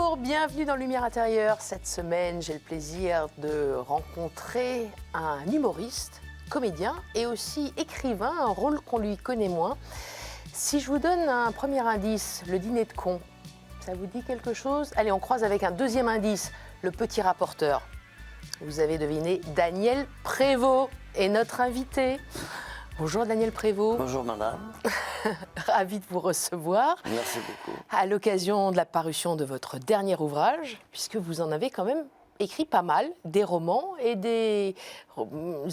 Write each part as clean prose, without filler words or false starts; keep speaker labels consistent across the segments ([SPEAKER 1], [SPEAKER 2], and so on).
[SPEAKER 1] Bonjour, bienvenue dans Lumière intérieure. Cette semaine, j'ai le plaisir de rencontrer un humoriste, comédien et aussi écrivain, un rôle qu'on lui connaît moins. Si je vous donne un premier indice, le dîner de cons, ça vous dit quelque chose? Allez, on croise avec un deuxième indice, le petit rapporteur. Vous avez deviné, Daniel Prévost est notre invité. Bonjour Daniel Prévost.
[SPEAKER 2] Bonjour madame.
[SPEAKER 1] Ravi de vous recevoir.
[SPEAKER 2] Merci beaucoup.
[SPEAKER 1] À l'occasion de la parution de votre dernier ouvrage, puisque vous en avez quand même écrit pas mal, des romans et des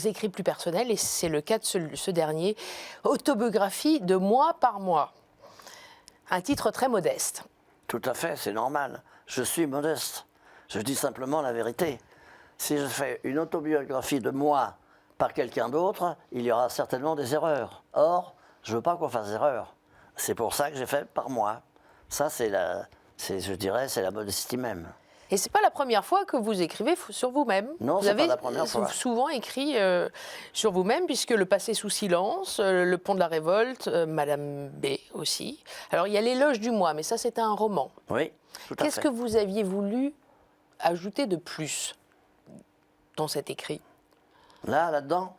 [SPEAKER 1] écrits plus personnels, et c'est le cas de ce dernier, Autobiographie de mois par mois. Un titre très modeste.
[SPEAKER 2] Tout à fait, c'est normal. Je suis modeste. Je dis simplement la vérité. Si je fais une autobiographie de moi par quelqu'un d'autre, il y aura certainement des erreurs. Or, je ne veux pas qu'on fasse d'erreurs. C'est pour ça que j'ai fait par moi. Ça, je dirais, c'est la modestie même.
[SPEAKER 1] Et c'est pas la première fois que vous écrivez sur vous-même.
[SPEAKER 2] Non, c'est pas la première fois.
[SPEAKER 1] Vous avez souvent écrit sur vous-même, puisque Le passé sous silence, Le pont de la révolte, Madame B aussi. Alors, il y a L'éloge du moi, mais ça, c'était un roman.
[SPEAKER 2] Oui, tout à fait.
[SPEAKER 1] Qu'est-ce que vous aviez voulu ajouter de plus dans cet écrit?
[SPEAKER 2] Là-dedans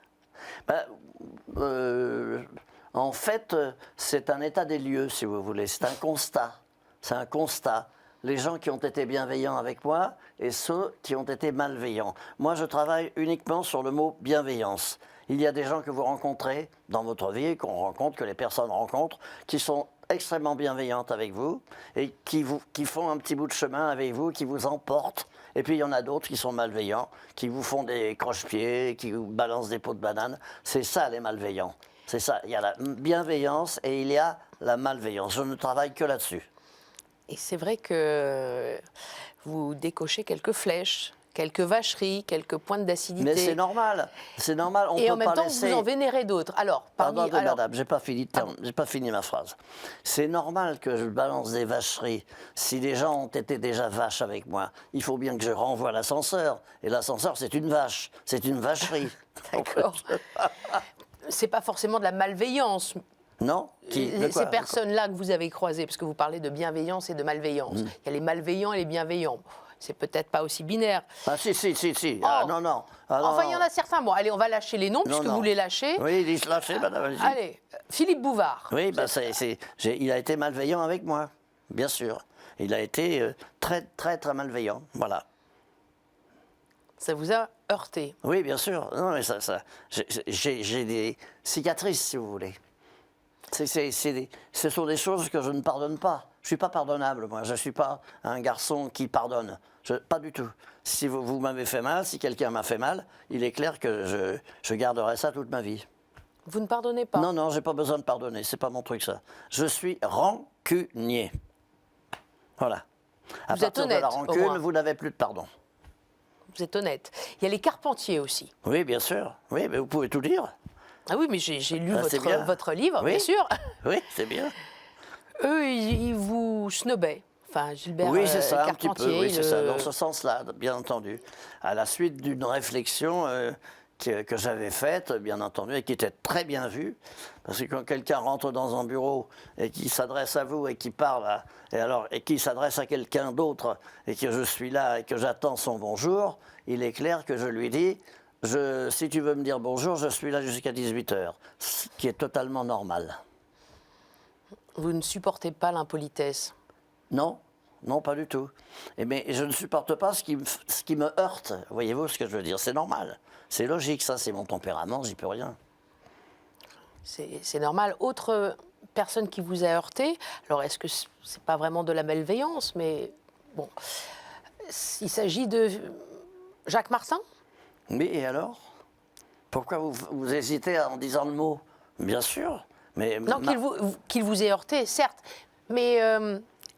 [SPEAKER 2] en fait, c'est un état des lieux, si vous voulez. C'est un constat. C'est un constat. Les gens qui ont été bienveillants avec moi et ceux qui ont été malveillants. Moi, je travaille uniquement sur le mot bienveillance. Il y a des gens que vous rencontrez dans votre vie, qu'on rencontre, que les personnes rencontrent, qui sont extrêmement bienveillantes avec vous et qui font un petit bout de chemin avec vous, qui vous emportent. Et puis il y en a d'autres qui sont malveillants, qui vous font des croche-pieds, qui vous balancent des pots de banane. C'est ça les malveillants. C'est ça. Il y a la bienveillance et il y a la malveillance. Je ne travaille que là-dessus.
[SPEAKER 1] Et c'est vrai que vous décochez quelques flèches, quelques vacheries, quelques pointes d'acidité.
[SPEAKER 2] Mais c'est normal. C'est normal. On
[SPEAKER 1] et
[SPEAKER 2] peut
[SPEAKER 1] en même
[SPEAKER 2] pas
[SPEAKER 1] temps,
[SPEAKER 2] laisser...
[SPEAKER 1] vous en vénérez d'autres. Alors,
[SPEAKER 2] Pardon, madame, j'ai pas fini ma phrase. C'est normal que je balance des vacheries. Si les gens ont été déjà vaches avec moi, il faut bien que je renvoie l'ascenseur. Et l'ascenseur, c'est une vache. C'est une vacherie.
[SPEAKER 1] D'accord. C'est pas forcément de la malveillance.
[SPEAKER 2] Non.
[SPEAKER 1] Ces personnes-là que vous avez croisées, parce que vous parlez de bienveillance et de malveillance. Il y a les malveillants et les bienveillants. C'est peut-être pas aussi binaire.
[SPEAKER 2] Ah si.
[SPEAKER 1] Oh.
[SPEAKER 2] Ah non. Ah,
[SPEAKER 1] enfin,
[SPEAKER 2] non,
[SPEAKER 1] il y en a certains. Bon, allez, on va lâcher les noms, puisque vous les lâchez.
[SPEAKER 2] Oui, lâchez, madame. Allez-y.
[SPEAKER 1] Allez, Philippe Bouvard.
[SPEAKER 2] Oui, il a été malveillant avec moi, bien sûr. Il a été très malveillant, voilà.
[SPEAKER 1] Ça vous a heurté?
[SPEAKER 2] Oui, bien sûr. Non, mais j'ai des cicatrices, si vous voulez. Ce sont des choses que je ne pardonne pas. Je ne suis pas pardonnable, moi. Je ne suis pas un garçon qui pardonne. Pas du tout. Si vous m'avez fait mal, si quelqu'un m'a fait mal, il est clair que je garderai ça toute ma vie.
[SPEAKER 1] Vous ne pardonnez pas?
[SPEAKER 2] Non, j'ai pas besoin de pardonner. C'est pas mon truc, ça. Je suis rancunier. Voilà. À partir de la rancune, vous n'avez plus de pardon.
[SPEAKER 1] Vous êtes honnête. Il y a les Carpentiers aussi.
[SPEAKER 2] Oui, bien sûr. Oui, mais vous pouvez tout dire.
[SPEAKER 1] Ah oui, mais j'ai lu votre livre,
[SPEAKER 2] oui.
[SPEAKER 1] bien sûr.
[SPEAKER 2] Oui, c'est bien.
[SPEAKER 1] Eux, ils vous snobaient. Enfin, Gilbert
[SPEAKER 2] oui, c'est ça,
[SPEAKER 1] Carpentier.
[SPEAKER 2] Un petit peu. Oui, c'est ça, dans ce sens-là, bien entendu. À la suite d'une réflexion que j'avais faite, bien entendu, et qui était très bien vue, parce que quand quelqu'un rentre dans un bureau et qui s'adresse à vous et qui parle, et qui s'adresse à quelqu'un d'autre, et que je suis là et que j'attends son bonjour, il est clair que je lui dis... si tu veux me dire bonjour, je suis là jusqu'à 18h, ce qui est totalement normal.
[SPEAKER 1] Vous ne supportez pas l'impolitesse?
[SPEAKER 2] Non, pas du tout. Mais je ne supporte pas ce qui me heurte, voyez-vous ce que je veux dire? C'est normal, c'est logique, ça, c'est mon tempérament, j'y peux rien.
[SPEAKER 1] C'est normal. Autre personne qui vous a heurté, alors est-ce que c'est pas vraiment de la malveillance, mais bon, il s'agit de Jacques Martin?
[SPEAKER 2] Oui, et alors? Pourquoi vous hésitez en disant le mot? Bien sûr, mais...
[SPEAKER 1] Non, qu'il vous ait heurté, certes, mais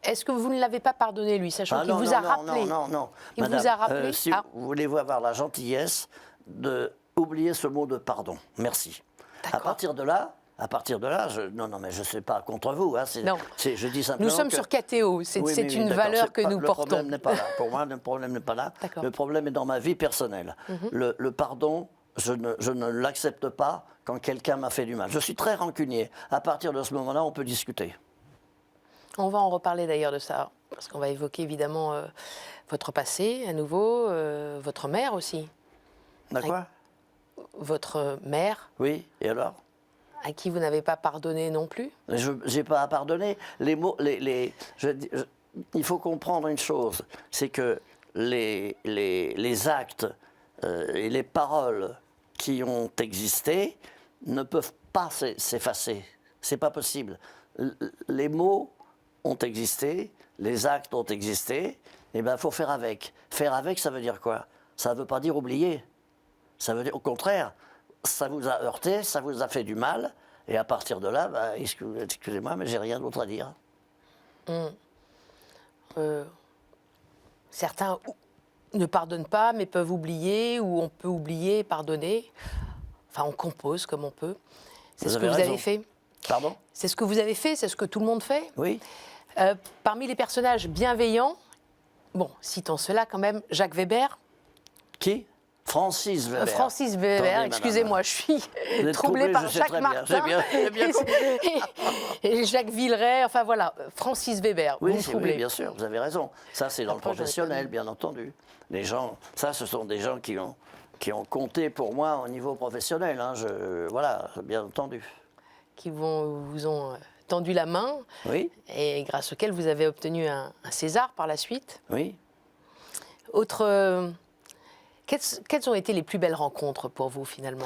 [SPEAKER 1] est-ce que vous ne l'avez pas pardonné, lui, sachant qu'il vous a rappelé?
[SPEAKER 2] Non.
[SPEAKER 1] Il
[SPEAKER 2] Madame,
[SPEAKER 1] vous a rappelé?
[SPEAKER 2] Si vous voulez avoir la gentillesse d'oublier ce mot de pardon. Merci. À partir de là, mais je ne sais pas contre vous. Hein, je dis simplement
[SPEAKER 1] nous sommes sur KTO, c'est une valeur que nous portons.
[SPEAKER 2] Le problème n'est pas là. Pour moi, le problème n'est pas là. Le problème est dans ma vie personnelle. Le pardon, je ne l'accepte pas quand quelqu'un m'a fait du mal. Je suis très rancunier. À partir de ce moment-là, on peut discuter.
[SPEAKER 1] On va en reparler d'ailleurs de ça, parce qu'on va évoquer évidemment votre passé à nouveau, votre mère aussi.
[SPEAKER 2] D'accord.
[SPEAKER 1] Votre mère,
[SPEAKER 2] Oui, et alors?
[SPEAKER 1] à qui vous n'avez pas pardonné non plus.
[SPEAKER 2] Je n'ai pas à pardonner. Les mots, il faut comprendre une chose, c'est que les actes et les paroles qui ont existé ne peuvent pas s'effacer. C'est pas possible. Les mots ont existé, les actes ont existé, et bien il faut faire avec. Faire avec, ça veut dire quoi? Ça ne veut pas dire oublier. Ça veut dire, au contraire, ça vous a heurté, ça vous a fait du mal, et à partir de là, bah, excusez-moi, mais j'ai rien d'autre à dire.
[SPEAKER 1] Certains ne pardonnent pas, mais peuvent oublier, ou on peut oublier et pardonner. Enfin, on compose comme on peut. C'est ce que vous avez fait.
[SPEAKER 2] Pardon?
[SPEAKER 1] C'est ce que vous avez fait, c'est ce que tout le monde fait.
[SPEAKER 2] Oui.
[SPEAKER 1] Parmi les personnages bienveillants, bon, citons cela quand même, Jacques Weber.
[SPEAKER 2] Qui? Francis Weber.
[SPEAKER 1] Francis Weber, excusez-moi, je suis troublée par Jacques Martin
[SPEAKER 2] j'ai bien compris.
[SPEAKER 1] et Jacques Villeray, enfin voilà, Francis Weber,
[SPEAKER 2] Oui,
[SPEAKER 1] vous me troublez.
[SPEAKER 2] oui, bien sûr, vous avez raison. Ça, c'est dans le professionnel, bien entendu. Les gens, ça, ce sont des gens qui ont compté pour moi au niveau professionnel, hein, voilà, bien entendu.
[SPEAKER 1] Qui vous ont tendu la main,
[SPEAKER 2] oui.
[SPEAKER 1] Et grâce auquel vous avez obtenu un César par la suite.
[SPEAKER 2] Oui.
[SPEAKER 1] Autre... Quelles ont été les plus belles rencontres pour vous, finalement?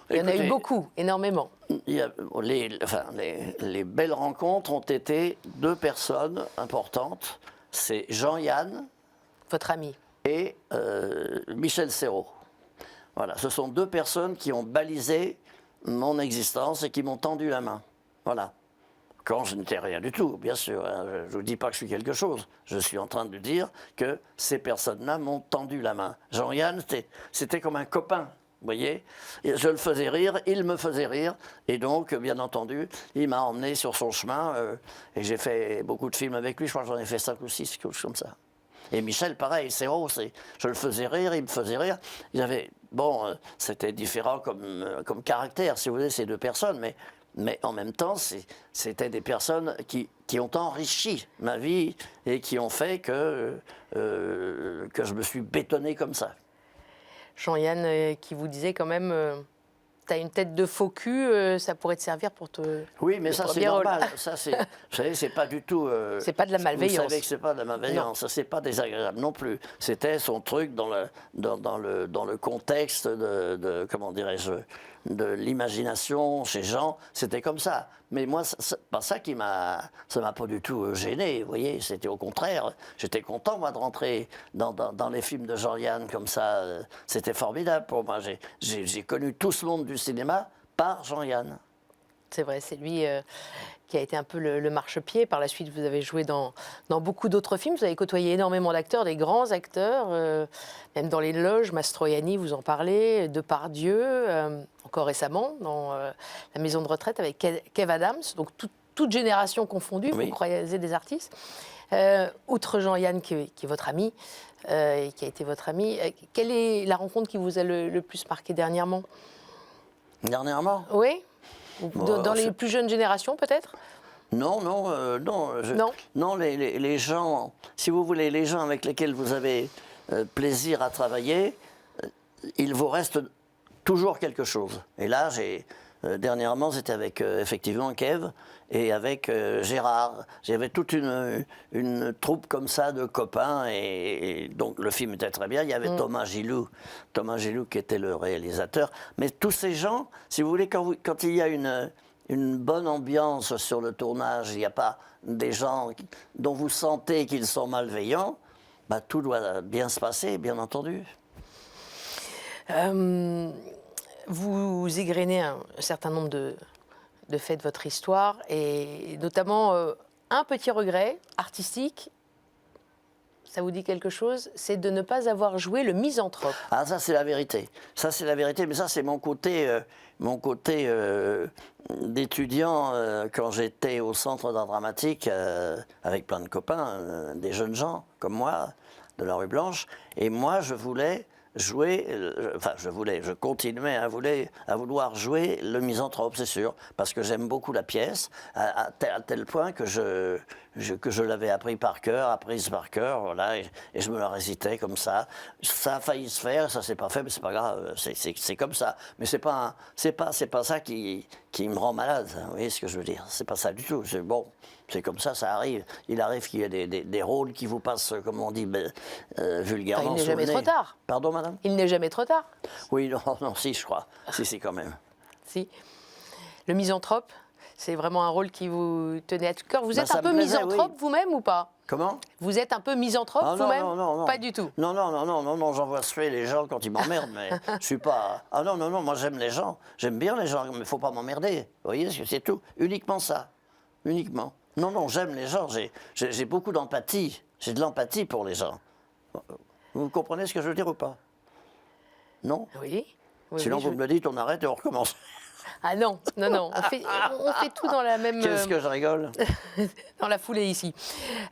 [SPEAKER 1] Il y en a eu beaucoup, énormément.
[SPEAKER 2] Les belles rencontres ont été deux personnes importantes. C'est Jean-Yann.
[SPEAKER 1] Votre ami.
[SPEAKER 2] Et Michel Serrault. Voilà, ce sont deux personnes qui ont balisé mon existence et qui m'ont tendu la main. Voilà. Quand je n'étais rien du tout, bien sûr. Hein. Je ne vous dis pas que je suis quelque chose. Je suis en train de dire que ces personnes-là m'ont tendu la main. Jean-Yann, c'était comme un copain, vous voyez. Et je le faisais rire, il me faisait rire. Et donc, bien entendu, il m'a emmené sur son chemin. Et j'ai fait beaucoup de films avec lui. Je crois que j'en ai fait 5 ou 6, quelque chose comme ça. Et Michel, pareil, je le faisais rire, il me faisait rire. C'était différent comme caractère, si vous voulez, ces deux personnes. Mais en même temps, c'était des personnes qui ont enrichi ma vie et qui ont fait que je me suis bétonné comme ça.
[SPEAKER 1] Jean-Yann qui vous disait quand même, t'as une tête de faux cul, ça pourrait te servir pour te...
[SPEAKER 2] Oui, mais ça c'est normal. Ça, vous savez, c'est pas du tout...
[SPEAKER 1] c'est pas de la malveillance.
[SPEAKER 2] Vous savez que c'est pas de la malveillance, ça c'est pas désagréable non plus. C'était son truc dans le contexte de comment dirais-je, de l'imagination chez Jean, c'était comme ça. Mais moi, c'est pas ça ça m'a pas du tout gêné, vous voyez, c'était au contraire. J'étais content, moi, de rentrer dans les films de Jean-Yann comme ça. C'était formidable pour moi. J'ai connu tout ce monde du cinéma par Jean-Yann.
[SPEAKER 1] C'est vrai, c'est lui qui a été un peu le marchepied. Par la suite, vous avez joué dans beaucoup d'autres films. Vous avez côtoyé énormément d'acteurs, des grands acteurs, même dans les loges. Mastroianni, vous en parlez, Depardieu, encore récemment, dans La Maison de retraite avec Kev Adams. Donc, toute génération confondue, oui. Vous croisez des artistes. Outre Jean-Yann, qui est votre ami, et qui a été votre ami, quelle est la rencontre qui vous a le plus marqué dernièrement?
[SPEAKER 2] Dernièrement?
[SPEAKER 1] Oui. Dans les plus jeunes générations, peut-être?
[SPEAKER 2] Non. Non, les gens, si vous voulez, les gens avec lesquels vous avez plaisir à travailler, il vous reste toujours quelque chose. Et là, dernièrement, c'était avec, effectivement, Kev et avec Gérard. J'avais toute une troupe comme ça de copains et donc le film était très bien. Il y avait Thomas Gilou qui était le réalisateur. Mais tous ces gens, si vous voulez, quand il y a une bonne ambiance sur le tournage, il n'y a pas des gens dont vous sentez qu'ils sont malveillants, bah, tout doit bien se passer, bien entendu.
[SPEAKER 1] Vous égrenez un certain nombre de faits de votre histoire, et notamment un petit regret artistique, ça vous dit quelque chose, c'est de ne pas avoir joué le misanthrope.
[SPEAKER 2] Ah, ça c'est la vérité. Ça c'est la vérité, mais ça c'est mon côté d'étudiant quand j'étais au Centre d'art dramatique avec plein de copains, des jeunes gens comme moi, de la rue Blanche, et moi je voulais jouer, je continuais à vouloir jouer le misanthrope, c'est sûr, parce que j'aime beaucoup la pièce, à tel point que je l'avais apprise par cœur, voilà, et je me la récitais comme ça. Ça a failli se faire, ça s'est pas fait, mais c'est pas grave, c'est comme ça. Mais c'est pas ça qui me rend malade, vous voyez ce que je veux dire? C'est pas ça du tout. C'est comme ça arrive. Il arrive qu'il y ait des rôles qui vous passent, comme on dit vulgairement.
[SPEAKER 1] Il n'est jamais trop tard.
[SPEAKER 2] Pardon, madame?
[SPEAKER 1] Il n'est jamais trop tard.
[SPEAKER 2] Oui, non, si, je crois. Si, quand même.
[SPEAKER 1] Si. Le misanthrope, c'est vraiment un rôle qui vous tenait à cœur. Vous êtes
[SPEAKER 2] ça
[SPEAKER 1] un peu
[SPEAKER 2] me plaisait,
[SPEAKER 1] misanthrope vous-même ou pas?
[SPEAKER 2] Comment?
[SPEAKER 1] Vous êtes un peu misanthrope vous-même?
[SPEAKER 2] Non.
[SPEAKER 1] Pas du tout.
[SPEAKER 2] Non, j'en vois se faire les gens quand ils m'emmerdent, mais je suis pas... Ah non, moi j'aime les gens. J'aime bien les gens, mais il ne faut pas m'emmerder. Vous voyez, c'est tout. Uniquement ça. Uniquement. Non, j'aime les gens. J'ai beaucoup d'empathie. J'ai de l'empathie pour les gens. Vous comprenez ce que je veux dire ou pas? Non?
[SPEAKER 1] Oui.
[SPEAKER 2] Sinon, vous me le dites, on arrête et on recommence.
[SPEAKER 1] Ah non. On fait tout dans la même...
[SPEAKER 2] Qu'est-ce que je rigole?
[SPEAKER 1] Dans la foulée ici.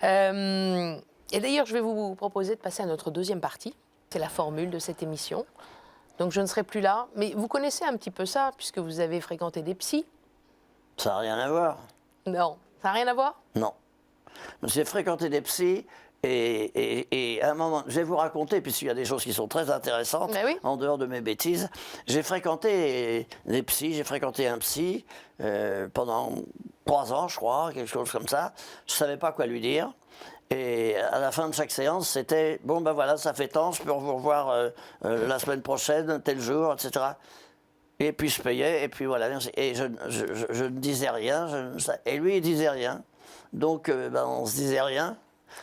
[SPEAKER 1] Et d'ailleurs, je vais vous proposer de passer à notre deuxième partie. C'est la formule de cette émission. Donc je ne serai plus là. Mais vous connaissez un petit peu ça, puisque vous avez fréquenté des psys.
[SPEAKER 2] Ça n'a rien à voir.
[SPEAKER 1] Non. Ça n'a rien à voir?
[SPEAKER 2] Non. J'ai fréquenté des psys et à un moment, je vais vous raconter, puisqu'il y a des choses qui sont très intéressantes,
[SPEAKER 1] oui.
[SPEAKER 2] en dehors de mes bêtises. J'ai fréquenté des psys, j'ai fréquenté un psy pendant 3 ans, je crois, quelque chose comme ça. Je ne savais pas quoi lui dire. Et à la fin de chaque séance, c'était, bon ben voilà, ça fait tant, je peux vous revoir la semaine prochaine, tel jour, etc. Et puis je payais, et puis voilà. Et je ne disais rien, et lui il disait rien. Donc on se disait rien,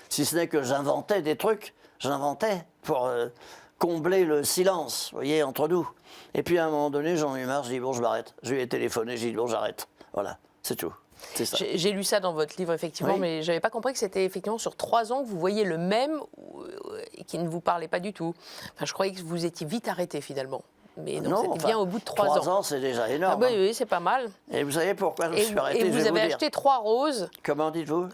[SPEAKER 2] si ce n'est que j'inventais des trucs, pour combler le silence, vous voyez, entre nous. Et puis à un moment donné, j'en ai eu marre, je dis bon, je m'arrête. Je lui ai téléphoné, j'ai dit bon, j'arrête. Voilà, c'est tout. C'est ça.
[SPEAKER 1] J'ai lu ça dans votre livre, effectivement,
[SPEAKER 2] Oui.
[SPEAKER 1] mais je n'avais pas compris que c'était effectivement sur 3 ans que vous voyez le même et qui ne vous parlait pas du tout. Enfin, je croyais que vous étiez vite arrêté, finalement. Mais non, c'était bien au bout de 3 ans.
[SPEAKER 2] 3 ans, c'est déjà énorme.
[SPEAKER 1] Ah oui, c'est pas mal.
[SPEAKER 2] Et vous savez pourquoi je me suis arrêté?
[SPEAKER 1] Et vous avez acheté 3 roses.
[SPEAKER 2] Comment dites-vous?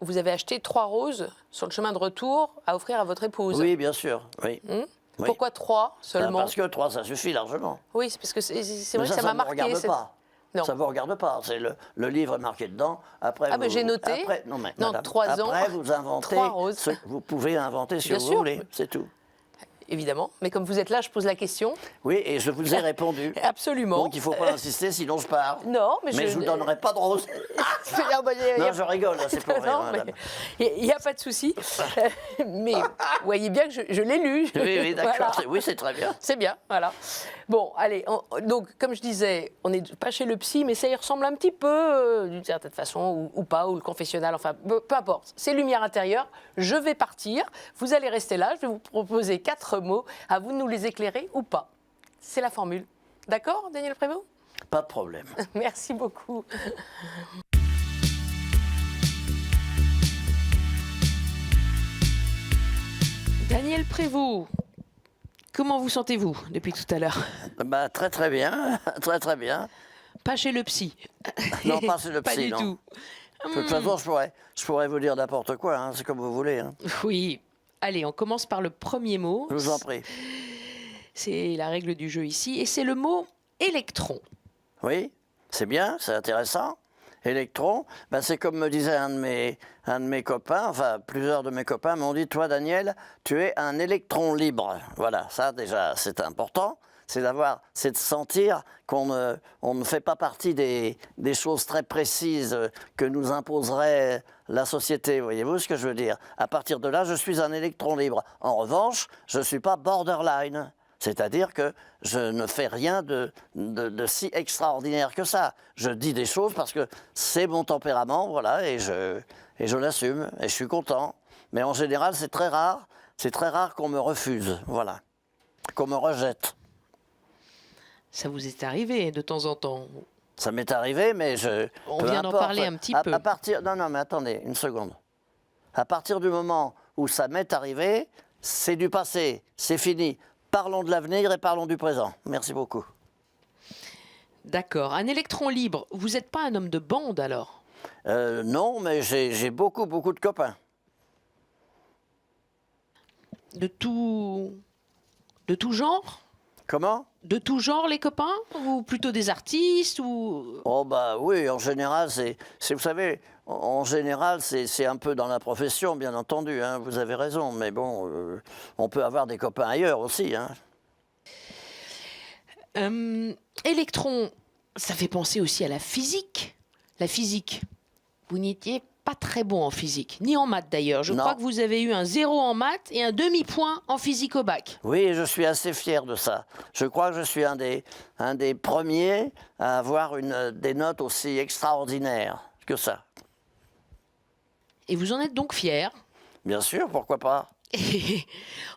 [SPEAKER 1] Vous avez acheté 3 roses sur le chemin de retour à offrir à votre épouse.
[SPEAKER 2] Oui, bien sûr. Oui.
[SPEAKER 1] Oui.
[SPEAKER 2] Oui.
[SPEAKER 1] Pourquoi 3 seulement?
[SPEAKER 2] Parce que 3, ça suffit largement.
[SPEAKER 1] Oui, c'est parce que c'est vrai que ça m'a marqué.
[SPEAKER 2] Ça ne vous regarde pas.
[SPEAKER 1] Non.
[SPEAKER 2] Ça ne vous regarde pas. C'est le livre est marqué dedans. Après,
[SPEAKER 1] ben j'ai noté.
[SPEAKER 2] Après, non, mais,
[SPEAKER 1] non,
[SPEAKER 2] madame,
[SPEAKER 1] 3 ans.
[SPEAKER 2] Après, vous inventez.
[SPEAKER 1] 3 roses.
[SPEAKER 2] Vous pouvez inventer ce
[SPEAKER 1] Bien
[SPEAKER 2] que
[SPEAKER 1] sûr.
[SPEAKER 2] vous voulez. C'est tout.
[SPEAKER 1] Évidemment. Mais comme vous êtes là, je pose la question.
[SPEAKER 2] Oui, et je vous ai répondu.
[SPEAKER 1] Absolument.
[SPEAKER 2] Donc il ne faut pas insister, sinon je pars.
[SPEAKER 1] Non, mais
[SPEAKER 2] je ne vous donnerai pas de rose. Non, je rigole, c'est pour rire, madame.
[SPEAKER 1] Il n'y a pas de souci. Mais vous voyez bien que je l'ai lu.
[SPEAKER 2] Oui, d'accord.
[SPEAKER 1] Voilà.
[SPEAKER 2] Oui, c'est très bien.
[SPEAKER 1] C'est bien, voilà. Bon, allez, donc comme je disais, on n'est pas chez le psy, mais ça y ressemble un petit peu, d'une certaine façon, ou pas, ou le confessionnal, enfin, peu importe. C'est lumière intérieure, je vais partir, vous allez rester là, je vais vous proposer 4 mots, à vous de nous les éclairer ou pas. C'est la formule. D'accord, Daniel Prévost?
[SPEAKER 2] Pas de problème.
[SPEAKER 1] Merci beaucoup. Daniel Prévost, comment vous sentez-vous depuis tout à l'heure?
[SPEAKER 2] Bah, très très bien, très très bien.
[SPEAKER 1] Pas chez le psy.
[SPEAKER 2] Non, pas chez le psy,
[SPEAKER 1] Pas du
[SPEAKER 2] non.
[SPEAKER 1] tout.
[SPEAKER 2] De toute façon, je pourrais vous dire n'importe quoi, hein, c'est comme vous voulez. Hein.
[SPEAKER 1] Oui. Allez, on commence par le premier mot.
[SPEAKER 2] Je vous en prie.
[SPEAKER 1] C'est la règle du jeu ici, et c'est le mot électron.
[SPEAKER 2] Oui, c'est bien, c'est intéressant. Électron, ben c'est comme me disait un de mes copains, enfin plusieurs de mes copains m'ont dit, toi Daniel, tu es un électron libre. Voilà, ça déjà c'est important, c'est de sentir qu'on ne fait pas partie des choses très précises que nous imposerait la société, voyez-vous ce que je veux dire? À partir de là, je suis un électron libre. En revanche, je ne suis pas borderline. C'est-à-dire que je ne fais rien de si extraordinaire que ça. Je dis des choses parce que c'est mon tempérament, voilà, et je l'assume, et je suis content. Mais en général, c'est très rare qu'on me refuse, voilà, qu'on me rejette.
[SPEAKER 1] Ça vous est arrivé de temps en temps?
[SPEAKER 2] Ça m'est arrivé, mais
[SPEAKER 1] on vient d'en parler un petit peu.
[SPEAKER 2] Non, mais attendez, une seconde. À partir du moment où ça m'est arrivé, c'est du passé, c'est fini. Parlons de l'avenir et parlons du présent. Merci beaucoup.
[SPEAKER 1] D'accord. Un électron libre, vous n'êtes pas un homme de bande alors?
[SPEAKER 2] Non, mais j'ai beaucoup de copains.
[SPEAKER 1] De tous De tout genre?
[SPEAKER 2] Comment?
[SPEAKER 1] De tout genre, les copains? Ou plutôt des artistes ou...
[SPEAKER 2] Oh bah oui, en général, vous savez, en général, c'est un peu dans la profession, bien entendu, hein, vous avez raison, mais bon, on peut avoir des copains ailleurs aussi, hein.
[SPEAKER 1] Électron, ça fait penser aussi à la physique. La physique, vous n'étiez pas très bon en physique, ni en maths d'ailleurs. Je
[SPEAKER 2] Non.
[SPEAKER 1] crois que vous avez eu un 0 en maths et un demi-point en physique au bac.
[SPEAKER 2] Oui, et je suis assez fier de ça. Je crois que je suis un des premiers à avoir des notes aussi extraordinaires que ça.
[SPEAKER 1] Et vous en êtes donc fier.
[SPEAKER 2] Bien sûr, pourquoi pas?
[SPEAKER 1] Et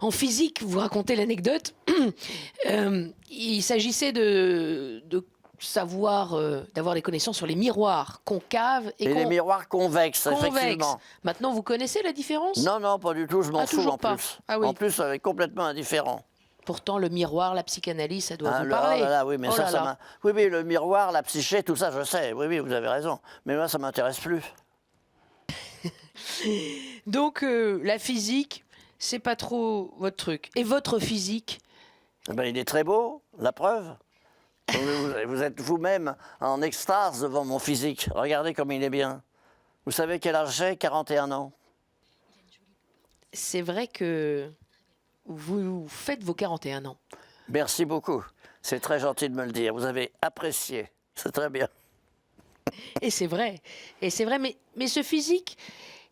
[SPEAKER 1] en physique, vous racontez l'anecdote, il s'agissait de savoir, d'avoir des connaissances sur les miroirs concaves
[SPEAKER 2] Et les miroirs convexes, effectivement.
[SPEAKER 1] Maintenant, vous connaissez la différence?
[SPEAKER 2] Non, non, pas du tout, je m'en fous
[SPEAKER 1] toujours
[SPEAKER 2] en
[SPEAKER 1] pas.
[SPEAKER 2] plus.
[SPEAKER 1] Ah oui.
[SPEAKER 2] En plus, c'est complètement indifférent.
[SPEAKER 1] Pourtant, le miroir, la psychanalyse, ça doit vous
[SPEAKER 2] Oh
[SPEAKER 1] parler.
[SPEAKER 2] là là, oui, mais
[SPEAKER 1] Oh là là.
[SPEAKER 2] m'a... Oui, mais le miroir, la psyché, tout ça, je sais. Oui, oui, vous avez raison. Mais moi, ça m'intéresse plus.
[SPEAKER 1] Donc, la physique, c'est pas trop votre truc. Et votre physique?
[SPEAKER 2] Eh ben, il est très beau, la preuve. Vous êtes vous-même en extase devant mon physique. Regardez comme il est bien. Vous savez quel âge j'ai? 41 ans.
[SPEAKER 1] C'est vrai que vous faites vos 41 ans.
[SPEAKER 2] Merci beaucoup. C'est très gentil de me le dire. Vous avez apprécié. C'est très bien.
[SPEAKER 1] Et c'est vrai. Et c'est vrai, mais ce physique,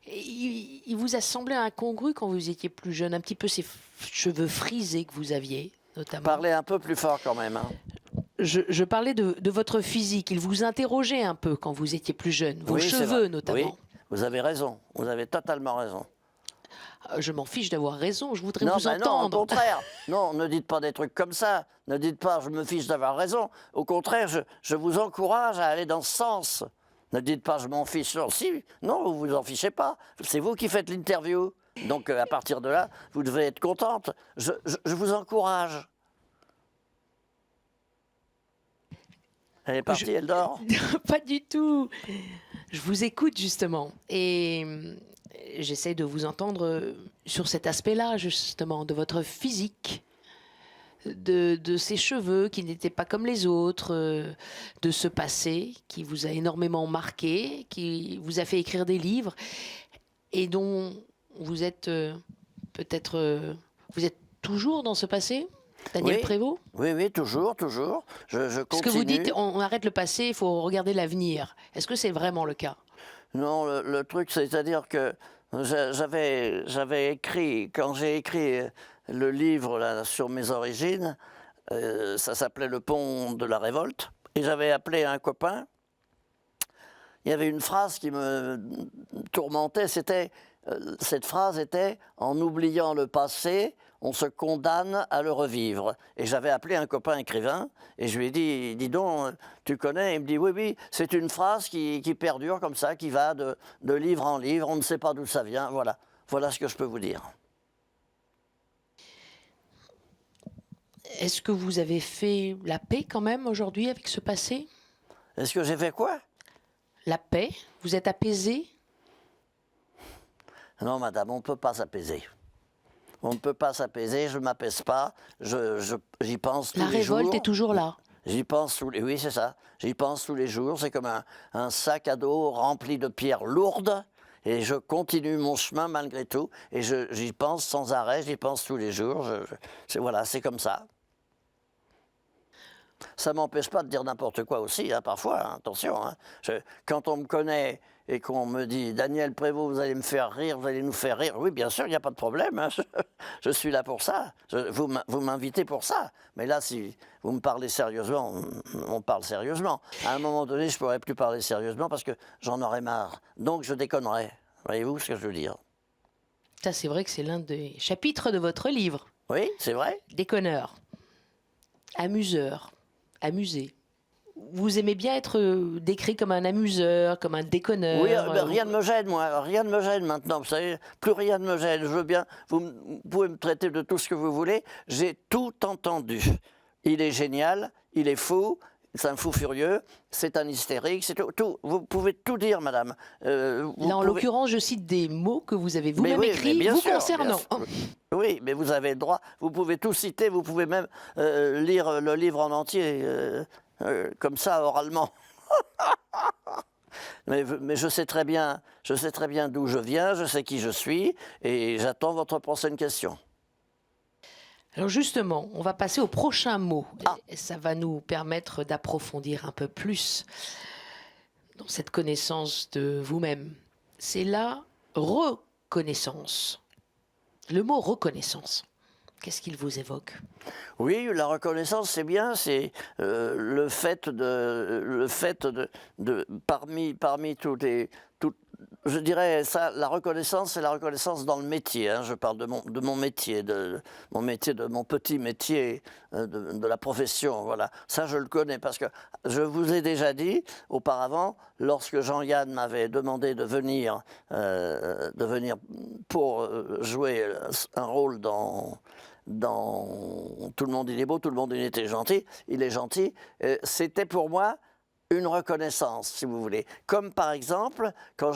[SPEAKER 1] il vous a semblé incongru quand vous étiez plus jeune. Un petit peu ces cheveux frisés que vous aviez, notamment.
[SPEAKER 2] Parlez un peu plus fort quand même, hein.
[SPEAKER 1] Je parlais de votre physique. Il vous interrogeait un peu quand vous étiez plus jeune. Vos
[SPEAKER 2] Oui, c'est
[SPEAKER 1] cheveux,
[SPEAKER 2] vrai.
[SPEAKER 1] notamment.
[SPEAKER 2] Oui, vous avez raison. Vous avez totalement raison.
[SPEAKER 1] Je m'en fiche d'avoir raison. Je voudrais
[SPEAKER 2] Non,
[SPEAKER 1] vous
[SPEAKER 2] ben non, au
[SPEAKER 1] entendre.
[SPEAKER 2] contraire. Non, ne dites pas des trucs comme ça. Ne dites pas je me fiche d'avoir raison. Au contraire, je vous encourage à aller dans ce sens. Ne dites pas je m'en fiche. Non, si, non, vous vous en fichez pas. C'est vous qui faites l'interview. Donc à partir de là, vous devez être contente. Je vous encourage. Elle est partie, elle dort.
[SPEAKER 1] Pas du tout. Je vous écoute justement. Et j'essaie de vous entendre sur cet aspect-là, justement, de votre physique, de ces cheveux qui n'étaient pas comme les autres, de ce passé qui vous a énormément marqué, qui vous a fait écrire des livres et dont vous êtes peut-être... vous êtes toujours dans ce passé, Daniel
[SPEAKER 2] Oui.
[SPEAKER 1] Prévost?
[SPEAKER 2] Oui, oui, toujours, toujours. Je continue.
[SPEAKER 1] Parce que vous dites, on arrête le passé, il faut regarder l'avenir. Est-ce que c'est vraiment le cas?
[SPEAKER 2] Non, le truc, c'est-à-dire que j'avais écrit, quand j'ai écrit le livre là, sur mes origines, ça s'appelait Le pont de la révolte, et j'avais appelé un copain. Il y avait une phrase qui me tourmentait, cette phrase était « En oubliant le passé, on se condamne à le revivre ». Et j'avais appelé un copain écrivain et je lui ai dit « Dis donc, tu connais ?» Il me dit « Oui, oui, c'est une phrase qui perdure comme ça, qui va de livre en livre, on ne sait pas d'où ça vient. » Voilà, voilà ce que je peux vous dire.
[SPEAKER 1] Est-ce que vous avez fait la paix quand même aujourd'hui avec ce passé?
[SPEAKER 2] Est-ce que j'ai fait quoi?
[SPEAKER 1] La paix? Vous êtes apaisé?
[SPEAKER 2] Non, madame, on ne peut pas s'apaiser. On ne peut pas s'apaiser, je ne m'apaise pas, j'y pense tous les jours.
[SPEAKER 1] La révolte est toujours là.
[SPEAKER 2] J'y pense tous les... Oui, c'est ça. J'y pense tous les jours. C'est comme un sac à dos rempli de pierres lourdes. Et je continue mon chemin malgré tout. Et j'y pense sans arrêt, j'y pense tous les jours. Voilà, c'est comme ça. Ça ne m'empêche pas de dire n'importe quoi aussi, hein, parfois, hein, attention. Hein. Quand on me connaît et qu'on me dit « Daniel Prévost, vous allez me faire rire, vous allez nous faire rire », oui, bien sûr, il n'y a pas de problème. Hein, je suis là pour ça. Vous m'invitez pour ça. Mais là, si vous me parlez sérieusement, on parle sérieusement. À un moment donné, je ne pourrais plus parler sérieusement parce que j'en aurais marre. Donc, je déconnerais. Voyez-vous ce que je veux dire?
[SPEAKER 1] Ça, c'est vrai que c'est l'un des chapitres de votre livre.
[SPEAKER 2] Oui, c'est vrai.
[SPEAKER 1] Déconneur. Amuseur. Amusé. Vous aimez bien être décrit comme un amuseur, comme un déconneur?
[SPEAKER 2] Oui, ben, rien ne me gêne, moi. Rien ne me gêne maintenant. Vous savez, plus rien ne me gêne. Je veux bien. Vous pouvez me traiter de tout ce que vous voulez. J'ai tout entendu. Il est génial, il est fou, c'est un fou furieux, c'est un hystérique, c'est tout. Vous pouvez tout dire, madame.
[SPEAKER 1] Là, en l'occurrence, je cite des mots que vous avez vous-même écrits vous concernant.
[SPEAKER 2] Oui, mais vous avez le droit. Vous pouvez tout citer, vous pouvez même lire le livre en entier, comme ça, oralement. Mais je sais très bien d'où je viens, je sais qui je suis, et j'attends votre prochaine question.
[SPEAKER 1] Alors justement, on va passer au prochain mot. Et ça va nous permettre d'approfondir un peu plus dans cette connaissance de vous-même. C'est la reconnaissance. Le mot reconnaissance, qu'est-ce qu'il vous évoque?
[SPEAKER 2] Oui, la reconnaissance, c'est bien, c'est le fait parmi je dirais ça, la reconnaissance, c'est la reconnaissance dans le métier. Hein, je parle de mon métier, de mon petit métier, de la profession. Voilà, ça je le connais parce que je vous ai déjà dit auparavant, lorsque Jean-Yann m'avait demandé de venir pour jouer un rôle dans Tout le monde il est beau, tout le monde il est gentil, c'était pour moi une reconnaissance, si vous voulez. Comme par exemple, quand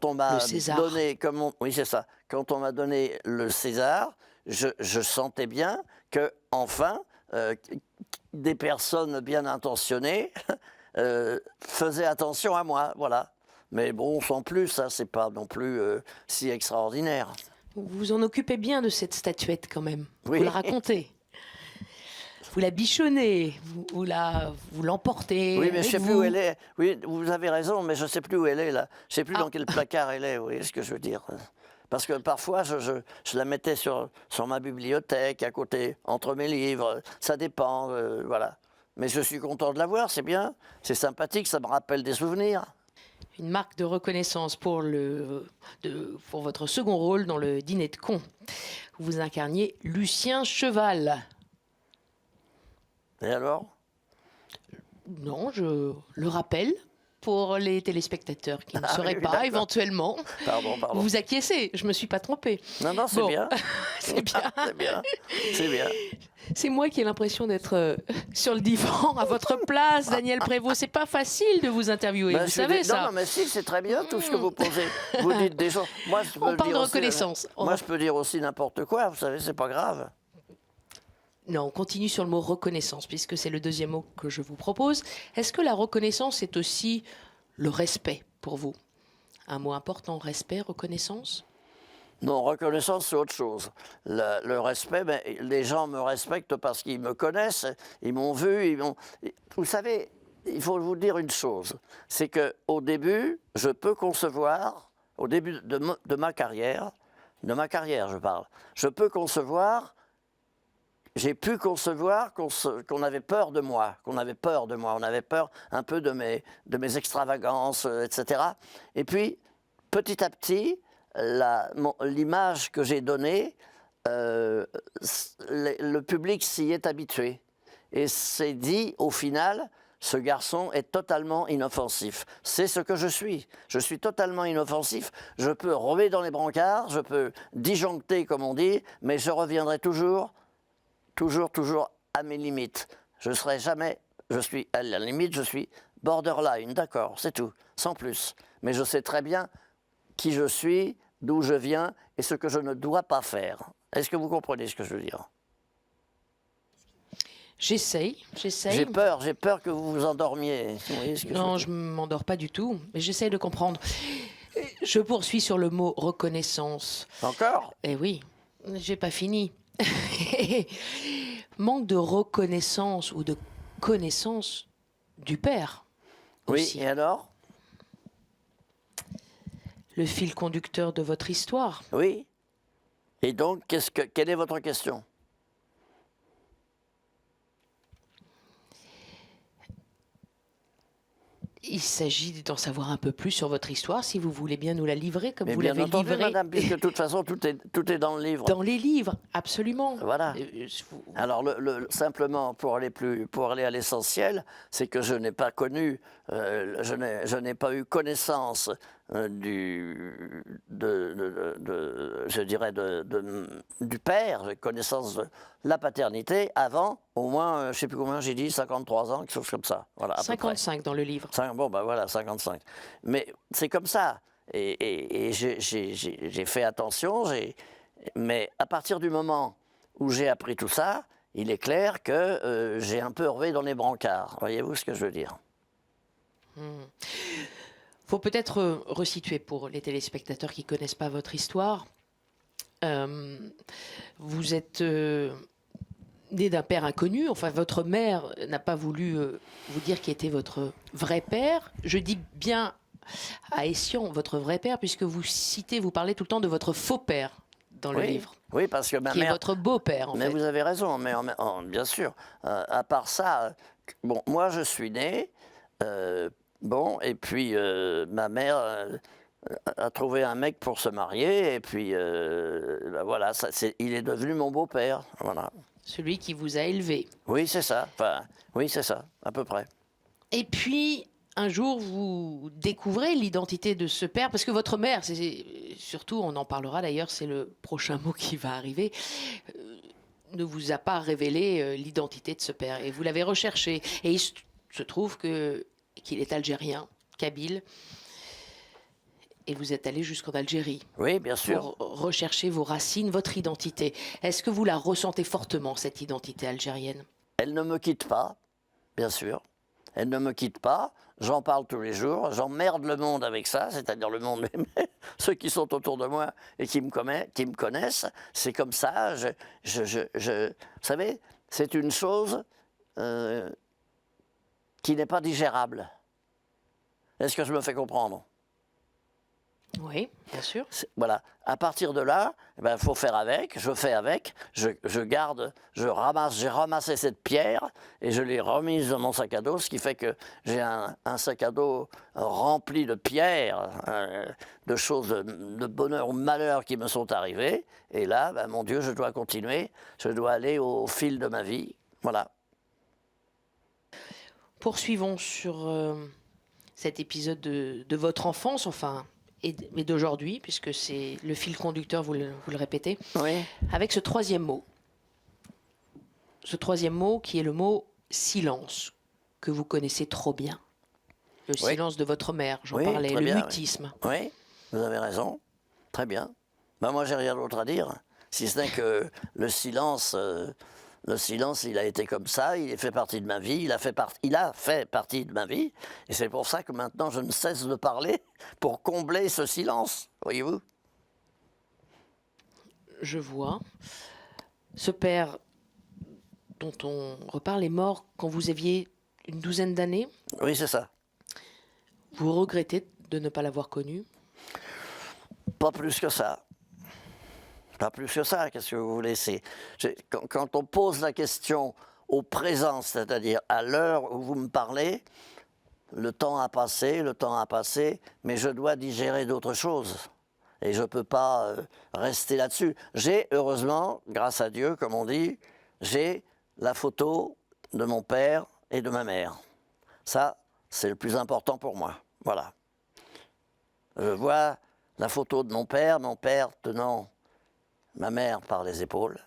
[SPEAKER 2] on m'a donné, oui c'est ça, quand on m'a donné le César, je sentais bien que enfin des personnes bien intentionnées faisaient attention à moi, voilà. Mais bon, sans plus, ça c'est pas non plus si extraordinaire.
[SPEAKER 1] Vous vous en occupez bien de cette statuette quand même.
[SPEAKER 2] Oui.
[SPEAKER 1] Vous la racontez. Vous la bichonnez, vous l'emportez.
[SPEAKER 2] Oui, mais je ne sais plus où elle est. Oui, vous avez raison, mais je ne sais plus où elle est là. Je ne sais plus dans quel placard elle est, vous voyez ce que je veux dire. Parce que parfois, je la mettais sur ma bibliothèque, à côté, entre mes livres. Ça dépend, voilà. Mais je suis content de la voir, c'est bien. C'est sympathique, ça me rappelle des souvenirs.
[SPEAKER 1] Une marque de reconnaissance pour votre second rôle dans le Dîner de cons. Vous incarniez Lucien Cheval.
[SPEAKER 2] Et alors?
[SPEAKER 1] Non, je le rappelle pour les téléspectateurs qui ne sauraient pas, éventuellement.
[SPEAKER 2] Pardon.
[SPEAKER 1] Vous vous acquiescez, je ne me suis pas trompée.
[SPEAKER 2] Non, c'est bien.
[SPEAKER 1] C'est bien.
[SPEAKER 2] C'est bien.
[SPEAKER 1] C'est moi qui ai l'impression d'être sur le divan à votre place, Daniel Prévost. C'est pas facile de vous interviewer, vous savez ça.
[SPEAKER 2] Non, mais si, c'est très bien tout ce que vous posez. Vous dites des choses. Moi,
[SPEAKER 1] on parle de reconnaissance.
[SPEAKER 2] Moi, je peux dire aussi n'importe quoi, vous savez, c'est pas grave.
[SPEAKER 1] Non, on continue sur le mot reconnaissance, puisque c'est le deuxième mot que je vous propose. Est-ce que la reconnaissance est aussi le respect pour vous? Un mot important, respect, reconnaissance?
[SPEAKER 2] Non, reconnaissance, c'est autre chose. Le respect, ben, les gens me respectent parce qu'ils me connaissent, ils m'ont vu, Vous savez, il faut vous dire une chose, c'est qu'au début, je peux concevoir, au début de ma carrière je parle, j'ai pu concevoir qu'on avait peur de moi, on avait peur un peu de mes extravagances, etc. Et puis, petit à petit, l'image que j'ai donnée, le public s'y est habitué. Et c'est dit, au final, ce garçon est totalement inoffensif. C'est ce que je suis. Je suis totalement inoffensif. Je peux rouler dans les brancards, je peux disjoncter, comme on dit, mais je reviendrai toujours à mes limites. Je suis à la limite, je suis borderline, d'accord, c'est tout, sans plus. Mais je sais très bien qui je suis, d'où je viens et ce que je ne dois pas faire. Est-ce que vous comprenez ce que je veux dire?
[SPEAKER 1] J'essaye.
[SPEAKER 2] J'ai peur que vous vous endormiez. Vous voyez ce que
[SPEAKER 1] non, je ne m'endors pas du tout, mais j'essaye de comprendre. Je poursuis sur le mot reconnaissance.
[SPEAKER 2] Encore?
[SPEAKER 1] Eh oui, j'ai pas fini. Manque de reconnaissance ou de connaissance du père.
[SPEAKER 2] Oui,
[SPEAKER 1] aussi.
[SPEAKER 2] Et alors?
[SPEAKER 1] Le fil conducteur de votre histoire.
[SPEAKER 2] Oui. Et donc, quelle est votre question?
[SPEAKER 1] Il s'agit d'en savoir un peu plus sur votre histoire, si vous voulez bien nous la livrer, comme vous l'avez
[SPEAKER 2] livrée. Madame, puisque de toute façon, tout est dans le livre.
[SPEAKER 1] Dans les livres, absolument.
[SPEAKER 2] Voilà. Alors, simplement, pour aller à l'essentiel, c'est que je n'ai pas connu, je n'ai pas eu connaissance je dirais, du père, j'ai connaissance de la paternité avant, au moins, je ne sais plus combien j'ai dit, 53 ans, quelque chose comme ça. Voilà, à
[SPEAKER 1] 55 dans le livre.
[SPEAKER 2] Bon, ben voilà, 55. Mais c'est comme ça. Et j'ai fait attention, mais à partir du moment où j'ai appris tout ça, il est clair que j'ai un peu revé dans les brancards. Voyez-vous ce que je veux dire?
[SPEAKER 1] Faut peut-être resituer pour les téléspectateurs qui ne connaissent pas votre histoire. Vous êtes né d'un père inconnu. Enfin, votre mère n'a pas voulu vous dire qui était votre vrai père. Je dis bien à Essian, votre vrai père, puisque vous parlez tout le temps de votre faux père dans le livre.
[SPEAKER 2] Oui, parce que ma
[SPEAKER 1] mère... Qui est votre beau-père, en fait.
[SPEAKER 2] Mais vous avez raison, mais bien sûr. À part ça, bon, moi, je suis né... bon, et puis ma mère a trouvé un mec pour se marier, et puis ben voilà, il est devenu mon beau-père. Voilà.
[SPEAKER 1] Celui qui vous a élevé.
[SPEAKER 2] Oui, c'est ça. Enfin, oui, c'est ça, à peu près.
[SPEAKER 1] Et puis, un jour, vous découvrez l'identité de ce père, parce que votre mère, surtout, on en parlera d'ailleurs, c'est le prochain mot qui va arriver, ne vous a pas révélé l'identité de ce père. Et vous l'avez recherché. Et il se trouve qu'il est algérien, kabyle, et vous êtes allé jusqu'en Algérie.
[SPEAKER 2] Oui, bien sûr.
[SPEAKER 1] Pour rechercher vos racines, votre identité. Est-ce que vous la ressentez fortement, cette identité algérienne?
[SPEAKER 2] Elle ne me quitte pas, bien sûr. Elle ne me quitte pas. J'en parle tous les jours. J'emmerde le monde avec ça, c'est-à-dire le monde, ceux qui sont autour de moi et qui me connaissent. C'est comme ça. Vous savez, c'est une chose qui n'est pas digérable. Est-ce que je me fais comprendre?
[SPEAKER 1] Oui, bien sûr.
[SPEAKER 2] Voilà. À partir de là, il faut faire avec, je fais avec, je garde, j'ai ramassé cette pierre et je l'ai remise dans mon sac à dos, ce qui fait que j'ai un sac à dos rempli de pierres, de choses de bonheur ou de malheur qui me sont arrivées. Et là, mon Dieu, je dois continuer, je dois aller au fil de ma vie. Voilà.
[SPEAKER 1] Poursuivons sur cet épisode de votre enfance, enfin, et d'aujourd'hui, puisque c'est le fil conducteur, vous le répétez,
[SPEAKER 2] oui.
[SPEAKER 1] Avec ce troisième mot. Ce troisième mot qui est le mot silence, que vous connaissez trop bien. Le silence de votre mère, j'en parlais, le mutisme.
[SPEAKER 2] Oui, vous avez raison, très bien. Moi, j'ai rien d'autre à dire, si ce n'est que le silence, il a été comme ça, il fait partie de ma vie, il a fait partie de ma vie, et c'est pour ça que maintenant je ne cesse de parler pour combler ce silence, voyez-vous.
[SPEAKER 1] Je vois. Ce père dont on reparle est mort quand vous aviez une douzaine d'années.
[SPEAKER 2] Oui, c'est ça.
[SPEAKER 1] Vous regrettez de ne pas l'avoir connu?
[SPEAKER 2] Pas plus que ça. Pas plus que ça, qu'est-ce que vous voulez? Quand on pose la question au présent, c'est-à-dire à l'heure où vous me parlez, le temps a passé, mais je dois digérer d'autres choses. Et je ne peux pas rester là-dessus. J'ai, heureusement, grâce à Dieu, comme on dit, j'ai la photo de mon père et de ma mère. Ça, c'est le plus important pour moi. Voilà. Je vois la photo de mon père tenant ma mère par les épaules,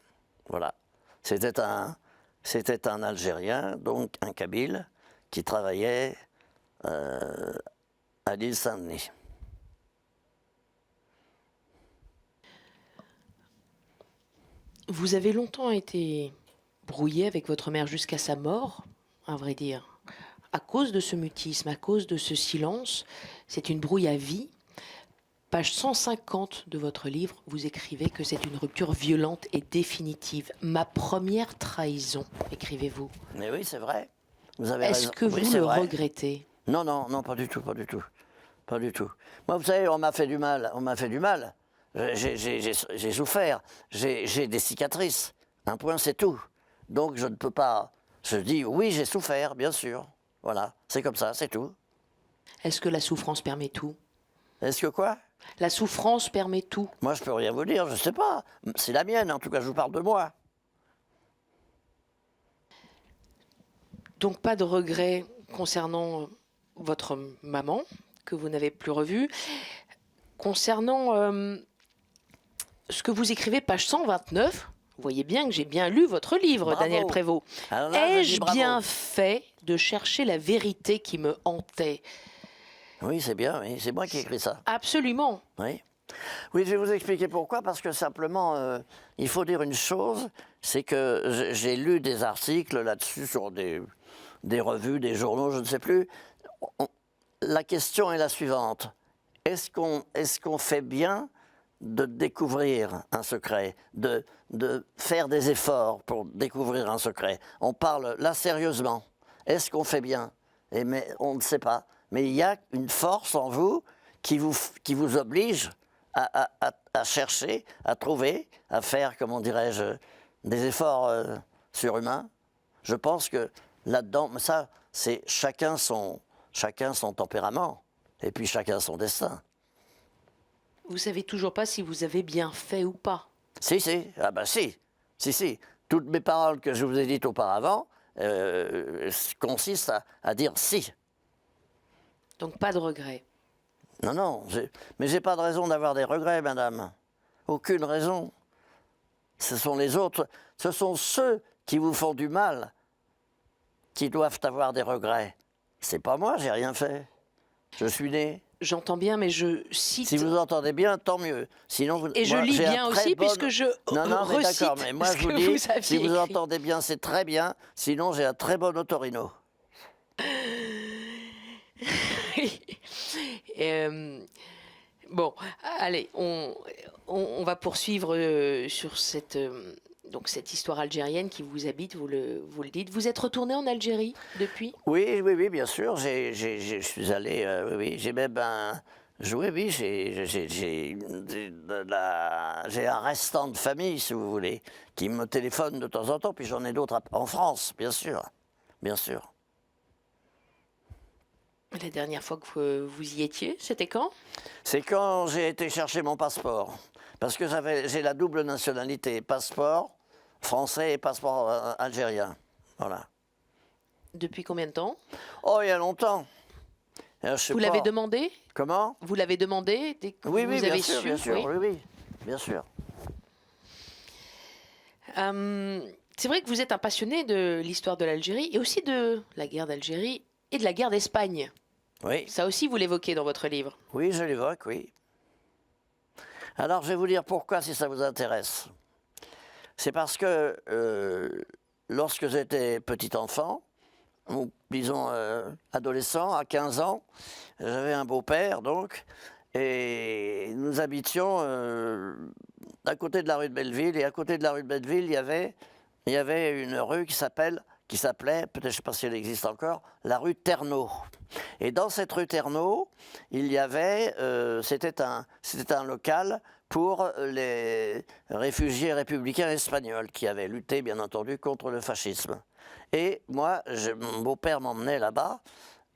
[SPEAKER 2] voilà. C'était un Algérien, donc un Kabyle, qui travaillait à l'île Saint-Denis.
[SPEAKER 1] Vous avez longtemps été brouillé avec votre mère jusqu'à sa mort, à vrai dire. À cause de ce mutisme, à cause de ce silence, c'est une brouille à vie. Page 150 de votre livre, vous écrivez que c'est une rupture violente et définitive. Ma première trahison, écrivez-vous.
[SPEAKER 2] Mais oui, c'est vrai. Vous avez raison.
[SPEAKER 1] Est-ce que vous le regrettez?
[SPEAKER 2] Non, pas du tout. Moi, vous savez, on m'a fait du mal. J'ai souffert. J'ai des cicatrices. Un point, c'est tout. Donc, je ne peux pas... Je dis, oui, j'ai souffert, bien sûr. Voilà, c'est comme ça, c'est tout.
[SPEAKER 1] Est-ce que la souffrance permet tout?
[SPEAKER 2] Est-ce que quoi?
[SPEAKER 1] La souffrance permet tout.
[SPEAKER 2] Moi, je peux rien vous dire, je ne sais pas. C'est la mienne, en tout cas, je vous parle de moi.
[SPEAKER 1] Donc, pas de regret concernant votre maman, que vous n'avez plus revues. Concernant ce que vous écrivez, page 129, vous voyez bien que j'ai bien lu votre livre,
[SPEAKER 2] Bravo.
[SPEAKER 1] Daniel Prévost.
[SPEAKER 2] Alors là, je dis
[SPEAKER 1] Ai-je
[SPEAKER 2] bravo.
[SPEAKER 1] bien fait de chercher la vérité qui me hantait?
[SPEAKER 2] Oui, c'est bien, oui. C'est moi qui ai écrit ça.
[SPEAKER 1] Absolument.
[SPEAKER 2] Oui. Oui, je vais vous expliquer pourquoi, parce que simplement, il faut dire une chose, c'est que j'ai lu des articles là-dessus sur des revues, des journaux, je ne sais plus. La question est la suivante. Est-ce qu'on fait bien de découvrir un secret, de faire des efforts pour découvrir un secret? On parle là sérieusement. Est-ce qu'on fait bien? Mais on ne sait pas. Mais il y a une force en vous qui vous oblige à chercher, à trouver, à faire, comment dirais-je, des efforts surhumains. Je pense que là-dedans, mais ça, c'est chacun son tempérament, et puis chacun son destin.
[SPEAKER 1] Vous savez toujours pas si vous avez bien fait ou pas.
[SPEAKER 2] Si, ah ben si. Toutes mes paroles que je vous ai dites auparavant consistent à dire si.
[SPEAKER 1] Donc pas de regret.
[SPEAKER 2] Non, mais j'ai pas de raison d'avoir des regrets, madame. Aucune raison. Ce sont les autres, ce sont ceux qui vous font du mal qui doivent avoir des regrets. C'est pas moi, j'ai rien fait. Je suis né.
[SPEAKER 1] J'entends bien, mais je cite...
[SPEAKER 2] Si vous entendez bien, tant mieux. Sinon, vous,
[SPEAKER 1] Et je lis bien aussi, puisque je
[SPEAKER 2] non, mais
[SPEAKER 1] recite
[SPEAKER 2] d'accord, mais moi
[SPEAKER 1] ce
[SPEAKER 2] je vous
[SPEAKER 1] que
[SPEAKER 2] dis,
[SPEAKER 1] vous aviez
[SPEAKER 2] si vous
[SPEAKER 1] écrit.
[SPEAKER 2] entendez bien, c'est très bien. Sinon, j'ai un très bon otorino.
[SPEAKER 1] Bon, allez, on va poursuivre sur cette histoire algérienne qui vous habite, vous le dites. Vous êtes retourné en Algérie depuis?
[SPEAKER 2] Oui, bien sûr. Je suis allé, oui, j'ai même joué, oui, j'ai un restant de famille, si vous voulez, qui me téléphone de temps en temps, puis j'en ai d'autres en France, bien sûr.
[SPEAKER 1] La dernière fois que vous y étiez, c'était quand?
[SPEAKER 2] C'est quand j'ai été chercher mon passeport. Parce que j'ai la double nationalité, passeport français et passeport algérien. Voilà.
[SPEAKER 1] Depuis combien de temps?
[SPEAKER 2] Oh, il y a longtemps.
[SPEAKER 1] Vous l'avez demandé?
[SPEAKER 2] Comment?
[SPEAKER 1] Vous l'avez demandé dès que
[SPEAKER 2] Oui,
[SPEAKER 1] vous
[SPEAKER 2] bien
[SPEAKER 1] avez
[SPEAKER 2] sûr,
[SPEAKER 1] su?
[SPEAKER 2] bien sûr, oui, bien sûr.
[SPEAKER 1] C'est vrai que vous êtes un passionné de l'histoire de l'Algérie et aussi de la guerre d'Algérie et de la guerre d'Espagne.
[SPEAKER 2] Oui.
[SPEAKER 1] Ça aussi, vous l'évoquez dans votre livre.
[SPEAKER 2] Oui, je l'évoque, oui. Alors, je vais vous dire pourquoi, si ça vous intéresse. C'est parce que lorsque j'étais petit enfant, ou disons adolescent, à 15 ans, j'avais un beau-père, donc, et nous habitions à côté de la rue de Belleville, et à côté de la rue de Belleville, il y avait une rue qui s'appelait, peut-être je ne sais pas si elle existe encore, la rue Ternaux. Et dans cette rue Ternaux, il y avait, c'était un local pour les réfugiés républicains espagnols qui avaient lutté, bien entendu, contre le fascisme. Et moi, mon beau-père m'emmenait là-bas,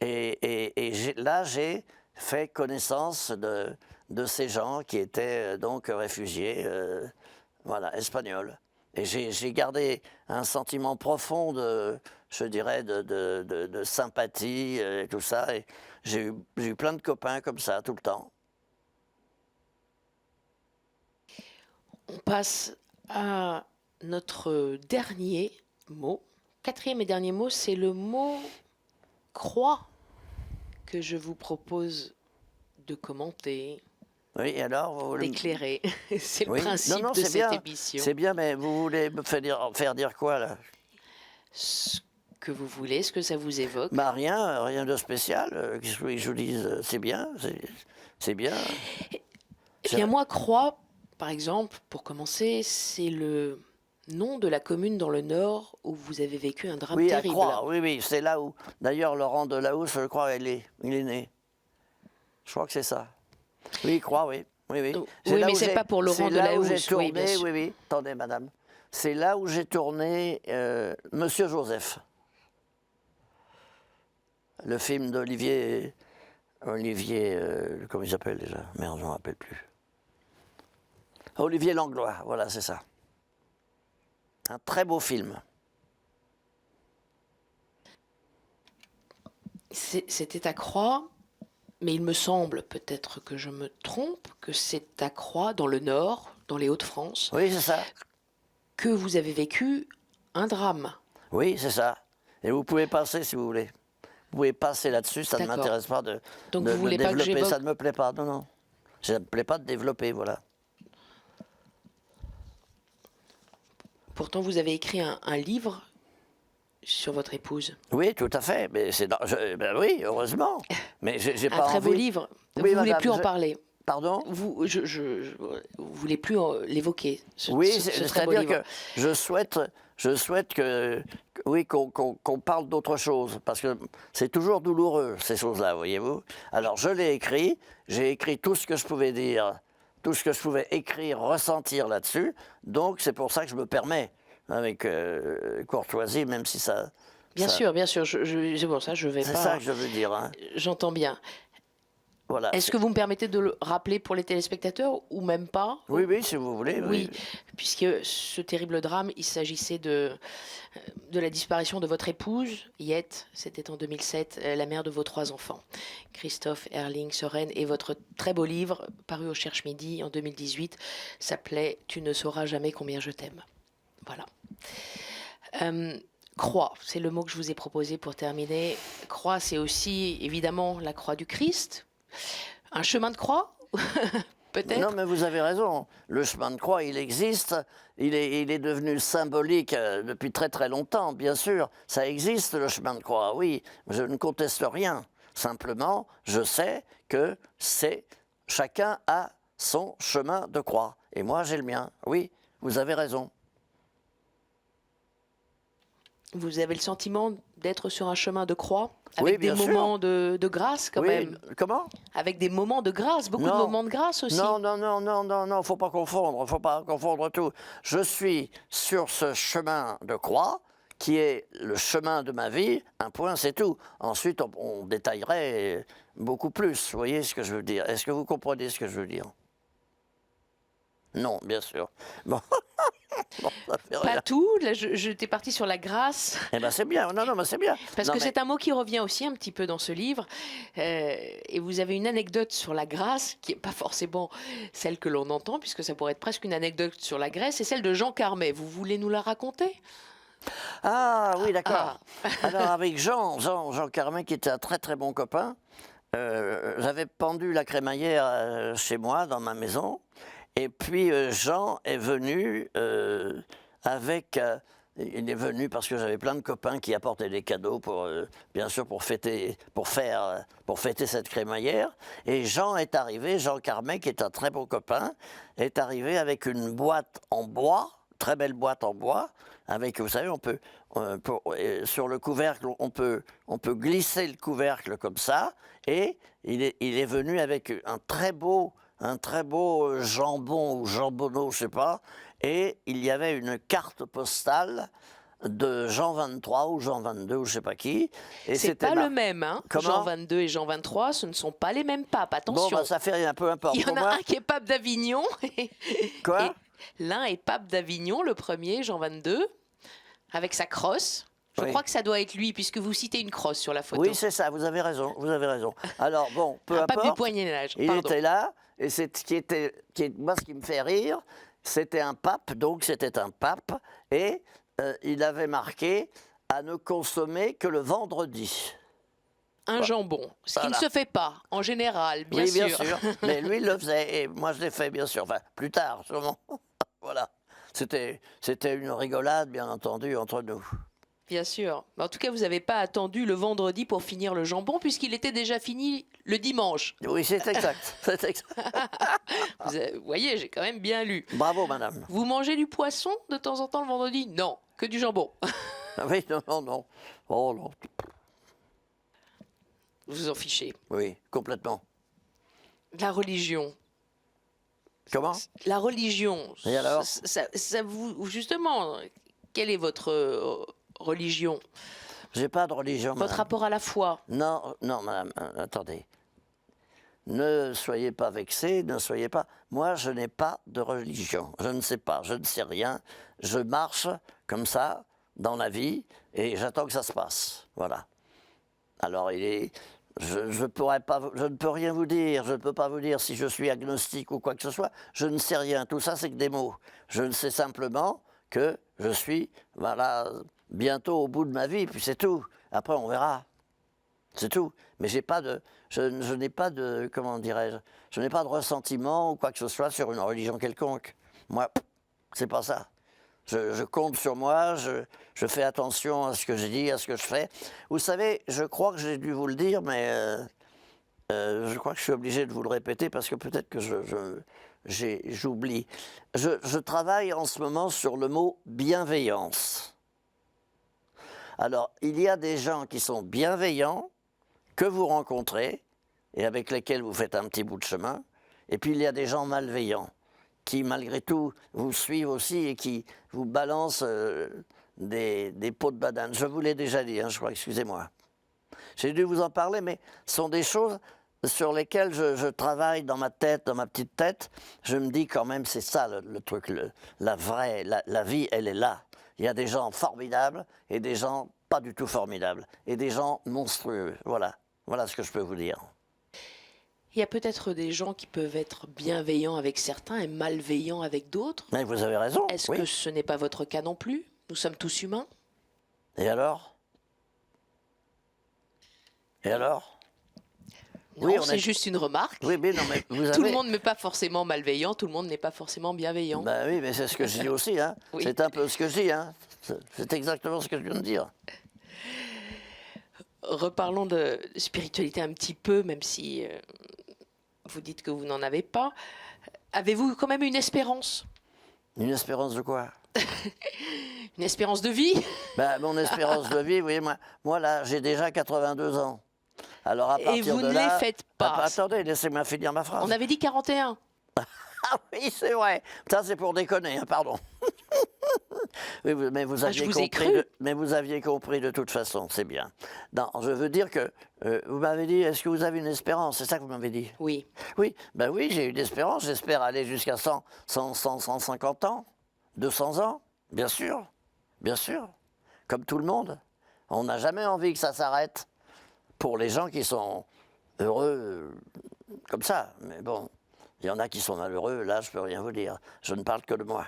[SPEAKER 2] et là, j'ai fait connaissance de ces gens qui étaient donc réfugiés, voilà, espagnols. Et j'ai gardé un sentiment profond je dirais, de sympathie et tout ça. Et j'ai eu plein de copains comme ça tout le temps.
[SPEAKER 1] On passe à notre dernier mot. Quatrième et dernier mot, c'est le mot croix que je vous propose de commenter.
[SPEAKER 2] Oui, alors
[SPEAKER 1] d'éclairer. C'est le
[SPEAKER 2] oui.
[SPEAKER 1] principe
[SPEAKER 2] non,
[SPEAKER 1] de cette
[SPEAKER 2] bien.
[SPEAKER 1] émission.
[SPEAKER 2] C'est bien, mais vous voulez me faire dire quoi, là?
[SPEAKER 1] Ce que vous voulez, ce que ça vous évoque.
[SPEAKER 2] Bah rien de spécial. Je vous dise, c'est bien, c'est bien.
[SPEAKER 1] Eh bien, moi, Croix, par exemple, pour commencer, c'est le nom de la commune dans le Nord où vous avez vécu un drame terrible.
[SPEAKER 2] Oui, à Croix, oui, c'est là où, d'ailleurs, Laurent Delahousse, je crois, il est né. Je crois que c'est ça. Oui, Croix, oui. Oui,
[SPEAKER 1] mais c'est pas pour Laurent Delahousse.
[SPEAKER 2] Oui, bien sûr. Oui. Attendez, madame. C'est là où j'ai tourné Monsieur Joseph. Le film d'Olivier... comment il s'appelle déjà? Merde, je ne me rappelle plus. Olivier Langlois, voilà, c'est ça. Un très beau film.
[SPEAKER 1] C'était à Croix. Mais il me semble, peut-être que je me trompe, que c'est à Croix, dans le Nord, dans les Hauts-de-France,
[SPEAKER 2] Oui, c'est ça.
[SPEAKER 1] que vous avez vécu un drame.
[SPEAKER 2] Oui, c'est ça. Et vous pouvez passer si vous voulez. Vous pouvez passer là-dessus, ça ne
[SPEAKER 1] D'accord.
[SPEAKER 2] m'intéresse pas de,
[SPEAKER 1] Donc
[SPEAKER 2] de
[SPEAKER 1] vous voulez pas que
[SPEAKER 2] développer,
[SPEAKER 1] j'évoque...
[SPEAKER 2] ça ne me plaît pas. Non, non. Ça ne me plaît pas de développer, voilà.
[SPEAKER 1] Pourtant, vous avez écrit un livre sur votre épouse.
[SPEAKER 2] Oui, tout à fait. Mais ben oui, heureusement. Mais j'ai
[SPEAKER 1] Un
[SPEAKER 2] pas
[SPEAKER 1] très beau
[SPEAKER 2] envie.
[SPEAKER 1] livre.
[SPEAKER 2] Oui,
[SPEAKER 1] Vous ne voulez
[SPEAKER 2] madame,
[SPEAKER 1] plus en parler.
[SPEAKER 2] Pardon?
[SPEAKER 1] Vous voulez plus l'évoquer,
[SPEAKER 2] Oui,
[SPEAKER 1] ce très beau
[SPEAKER 2] c'est-à-dire
[SPEAKER 1] livre.
[SPEAKER 2] que je souhaite oui, qu'on parle d'autre chose, parce que c'est toujours douloureux, ces choses-là, voyez-vous. Alors, je l'ai écrit, j'ai écrit tout ce que je pouvais dire, tout ce que je pouvais écrire, ressentir là-dessus, donc c'est pour ça que je me permets, avec courtoisie, même si ça...
[SPEAKER 1] Bien
[SPEAKER 2] ça-
[SPEAKER 1] sûr, bien sûr. C'est pour ça, je vais
[SPEAKER 2] C'est
[SPEAKER 1] pas.
[SPEAKER 2] ça que je veux dire, hein.
[SPEAKER 1] J'entends bien.
[SPEAKER 2] Voilà.
[SPEAKER 1] Est-ce que vous me permettez de le rappeler pour les téléspectateurs ou même pas?
[SPEAKER 2] Oui, oui, si vous voulez.
[SPEAKER 1] Oui, puisque ce terrible drame, il s'agissait de la disparition de votre épouse, Yette, c'était en 2007, la mère de vos 3 enfants, Christophe, Erling, Soren, et votre très beau livre, paru au Cherche Midi en 2018, s'appelait « Tu ne sauras jamais combien je t'aime ». Voilà. Croix, c'est le mot que je vous ai proposé pour terminer. Croix, c'est aussi évidemment la croix du Christ. Un chemin de croix peut-être.
[SPEAKER 2] Non, mais vous avez raison. Le chemin de croix, il existe. Il est devenu symbolique depuis très très longtemps, bien sûr. Ça existe, le chemin de croix, oui. Je ne conteste rien. Simplement, je sais que chacun a son chemin de croix. Et moi, j'ai le mien. Oui, vous avez raison.
[SPEAKER 1] Vous avez le sentiment d'être sur un chemin de croix,
[SPEAKER 2] Oui,
[SPEAKER 1] avec des
[SPEAKER 2] bien sûr.
[SPEAKER 1] moments de grâce quand
[SPEAKER 2] Oui,
[SPEAKER 1] même.
[SPEAKER 2] comment?
[SPEAKER 1] Avec des moments de grâce, beaucoup de
[SPEAKER 2] Non.
[SPEAKER 1] moments de grâce aussi.
[SPEAKER 2] Non, non, non, non, non, non, faut pas confondre tout. Je suis sur ce chemin de croix qui est le chemin de ma vie, un point, c'est tout. Ensuite, on détaillerait beaucoup plus, vous voyez ce que je veux dire? Est-ce que vous comprenez ce que je veux dire? Non, bien sûr. Bon, bon ça fait rien.
[SPEAKER 1] Pas tout, là j'étais partie sur la grâce,
[SPEAKER 2] Eh ben c'est bien, non, non, mais c'est bien.
[SPEAKER 1] parce
[SPEAKER 2] Non,
[SPEAKER 1] que
[SPEAKER 2] mais-
[SPEAKER 1] c'est un mot qui revient aussi un petit peu dans ce livre. Et vous avez une anecdote sur la grâce, qui n'est pas forcément celle que l'on entend, puisque ça pourrait être presque une anecdote sur la Grèce, c'est celle de Jean Carmet. Vous voulez nous la raconter?
[SPEAKER 2] Ah oui, d'accord. Alors avec Jean Carmet, qui était un très très bon copain, j'avais pendu la crémaillère chez moi, dans ma maison, et puis Jean est venu il est venu parce que j'avais plein de copains qui apportaient des cadeaux pour, bien sûr, pour fêter cette crémaillère. Et Jean est arrivé, Jean Carmet, qui est un très bon copain, est arrivé avec une boîte en bois, très belle boîte en bois, avec, vous savez, sur le couvercle, on peut glisser le couvercle comme ça, et il est venu avec un très beau jambon ou jambonneau, je sais pas, et il y avait une carte postale de Jean 23 ou Jean 22 ou je sais pas qui. Et
[SPEAKER 1] C'est
[SPEAKER 2] c'était
[SPEAKER 1] pas le même, hein.
[SPEAKER 2] Comment?
[SPEAKER 1] Jean 22 et Jean 23, ce ne sont pas les mêmes papes,
[SPEAKER 2] Bon,
[SPEAKER 1] attention.
[SPEAKER 2] bah, ça fait rien, peu importe.
[SPEAKER 1] Il y en
[SPEAKER 2] Pour
[SPEAKER 1] a
[SPEAKER 2] moi,
[SPEAKER 1] un qui est pape d'Avignon.
[SPEAKER 2] Quoi?
[SPEAKER 1] Et l'un est pape d'Avignon, le premier, Jean 22, avec sa crosse. Je
[SPEAKER 2] Oui.
[SPEAKER 1] crois que ça doit être lui, puisque vous citez une crosse sur la photo.
[SPEAKER 2] Oui, c'est ça, vous avez raison, vous avez raison. Alors, bon, peu
[SPEAKER 1] un pape du
[SPEAKER 2] importe.
[SPEAKER 1] Moyen-Âge.
[SPEAKER 2] Il
[SPEAKER 1] Pardon.
[SPEAKER 2] était là, et moi, ce qui me fait rire, c'était un pape, et il avait marqué à ne consommer que le vendredi.
[SPEAKER 1] Un jambon, ce qui ne
[SPEAKER 2] Voilà.
[SPEAKER 1] se fait pas, en général, bien
[SPEAKER 2] Oui,
[SPEAKER 1] sûr.
[SPEAKER 2] bien sûr, mais lui, il le faisait, et moi, je l'ai fait, bien sûr, enfin, plus tard, sûrement. Voilà. C'était une rigolade, bien entendu, entre nous.
[SPEAKER 1] Bien sûr. Mais en tout cas, vous n'avez pas attendu le vendredi pour finir le jambon, puisqu'il était déjà fini le dimanche.
[SPEAKER 2] Oui, c'est exact. C'est exact.
[SPEAKER 1] Vous voyez, j'ai quand même bien lu.
[SPEAKER 2] Bravo, madame.
[SPEAKER 1] Vous mangez du poisson de temps en temps le vendredi? Non, que du jambon.
[SPEAKER 2] Oui, non, non, non. Oh, non.
[SPEAKER 1] Vous vous en fichez.
[SPEAKER 2] Oui, complètement.
[SPEAKER 1] La religion.
[SPEAKER 2] Comment?
[SPEAKER 1] La religion.
[SPEAKER 2] Et alors?
[SPEAKER 1] Ça vous, justement, quelle est votre religion?
[SPEAKER 2] J'ai pas de religion,
[SPEAKER 1] Votre
[SPEAKER 2] madame.
[SPEAKER 1] rapport à la foi?
[SPEAKER 2] Non, non, madame, attendez. Ne soyez pas vexée, ne soyez pas... Moi, je n'ai pas de religion. Je ne sais pas, je ne sais rien. Je marche comme ça, dans la vie, et j'attends que ça se passe. Voilà. Alors, je ne peux rien vous dire, je ne peux pas vous dire si je suis agnostique ou quoi que ce soit, je ne sais rien, tout ça c'est que des mots. Je ne sais simplement que je suis, voilà, bientôt au bout de ma vie, puis c'est tout. Après on verra, c'est tout. Mais je n'ai pas de, comment dirais-je, je n'ai pas de ressentiment ou quoi que ce soit sur une religion quelconque. Moi, c'est pas ça. Je compte sur moi, je fais attention à ce que je dis, à ce que je fais. Vous savez, je crois que j'ai dû vous le dire, mais je crois que je suis obligé de vous le répéter parce que peut-être que j'oublie. Je travaille en ce moment sur le mot bienveillance. Alors, il y a des gens qui sont bienveillants, que vous rencontrez, et avec lesquels vous faites un petit bout de chemin, et puis il y a des gens malveillants qui, malgré tout, vous suivent aussi et qui vous balancent des pots de banane. Je vous l'ai déjà dit, hein, je crois, excusez-moi. J'ai dû vous en parler, mais ce sont des choses sur lesquelles je travaille dans ma tête, dans ma petite tête. Je me dis quand même, c'est ça le truc, la vie, elle est là. Il y a des gens formidables et des gens pas du tout formidables. Et des gens monstrueux, voilà. Voilà ce que je peux vous dire.
[SPEAKER 1] Il y a peut-être des gens qui peuvent être bienveillants avec certains et malveillants avec d'autres.
[SPEAKER 2] Mais vous avez raison.
[SPEAKER 1] Est-ce que ce n'est pas votre cas non plus? Nous sommes tous humains.
[SPEAKER 2] Et alors? Et alors?
[SPEAKER 1] Non, oui, c'est juste une remarque.
[SPEAKER 2] Oui, mais non, mais
[SPEAKER 1] tout le monde n'est pas forcément malveillant, tout le monde n'est pas forcément bienveillant.
[SPEAKER 2] Ben oui, mais c'est ce que je dis aussi. Hein. Oui. C'est un peu ce que je dis. Hein. C'est exactement ce que je viens de dire.
[SPEAKER 1] Reparlons de spiritualité un petit peu, même si vous dites que vous n'en avez pas. Avez-vous quand même une espérance?
[SPEAKER 2] Une espérance de quoi?
[SPEAKER 1] Une espérance de vie?
[SPEAKER 2] Ben, mon espérance de vie, oui, moi là, j'ai déjà 82 ans. Alors à partir
[SPEAKER 1] et vous
[SPEAKER 2] de
[SPEAKER 1] ne
[SPEAKER 2] là,
[SPEAKER 1] les faites pas.
[SPEAKER 2] Attendez, laissez-moi finir ma phrase.
[SPEAKER 1] On avait dit 41.
[SPEAKER 2] Ah oui, c'est vrai. Ça, c'est pour déconner, hein, pardon. Oui, mais vous aviez compris. Mais vous aviez compris de toute façon, c'est bien. Non, je veux dire que vous m'avez dit, est-ce que vous avez une espérance? C'est ça que vous m'avez dit?
[SPEAKER 1] Oui.
[SPEAKER 2] Oui, ben oui, j'ai une espérance. J'espère aller jusqu'à 150 ans, 200 ans, bien sûr, bien sûr. Comme tout le monde. On n'a jamais envie que ça s'arrête. Pour les gens qui sont heureux comme ça. Mais bon, il y en a qui sont malheureux, là, je peux rien vous dire. Je ne parle que de moi.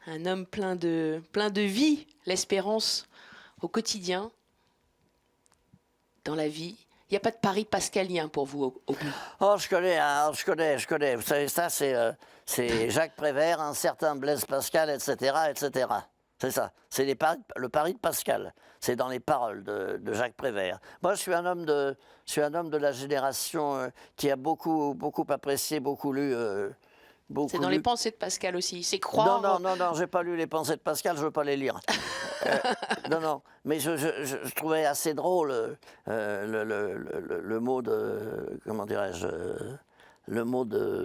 [SPEAKER 1] Un homme plein de vie, l'espérance au quotidien, dans la vie. Il n'y a pas de pari pascalien pour vous au but.
[SPEAKER 2] Oh, je connais. Vous savez, ça, c'est Jacques Prévert, un certain Blaise Pascal, etc., etc. C'est ça. C'est le pari de Pascal. C'est dans les paroles de Jacques Prévert. Moi, je suis un homme de la génération qui a beaucoup apprécié, beaucoup lu.
[SPEAKER 1] C'est dans les pensées de Pascal aussi. C'est croire.
[SPEAKER 2] Non, j'ai pas lu les pensées de Pascal. Je veux pas les lire. Non. Mais je trouvais assez drôle le mot de, comment dirais-je, le mot de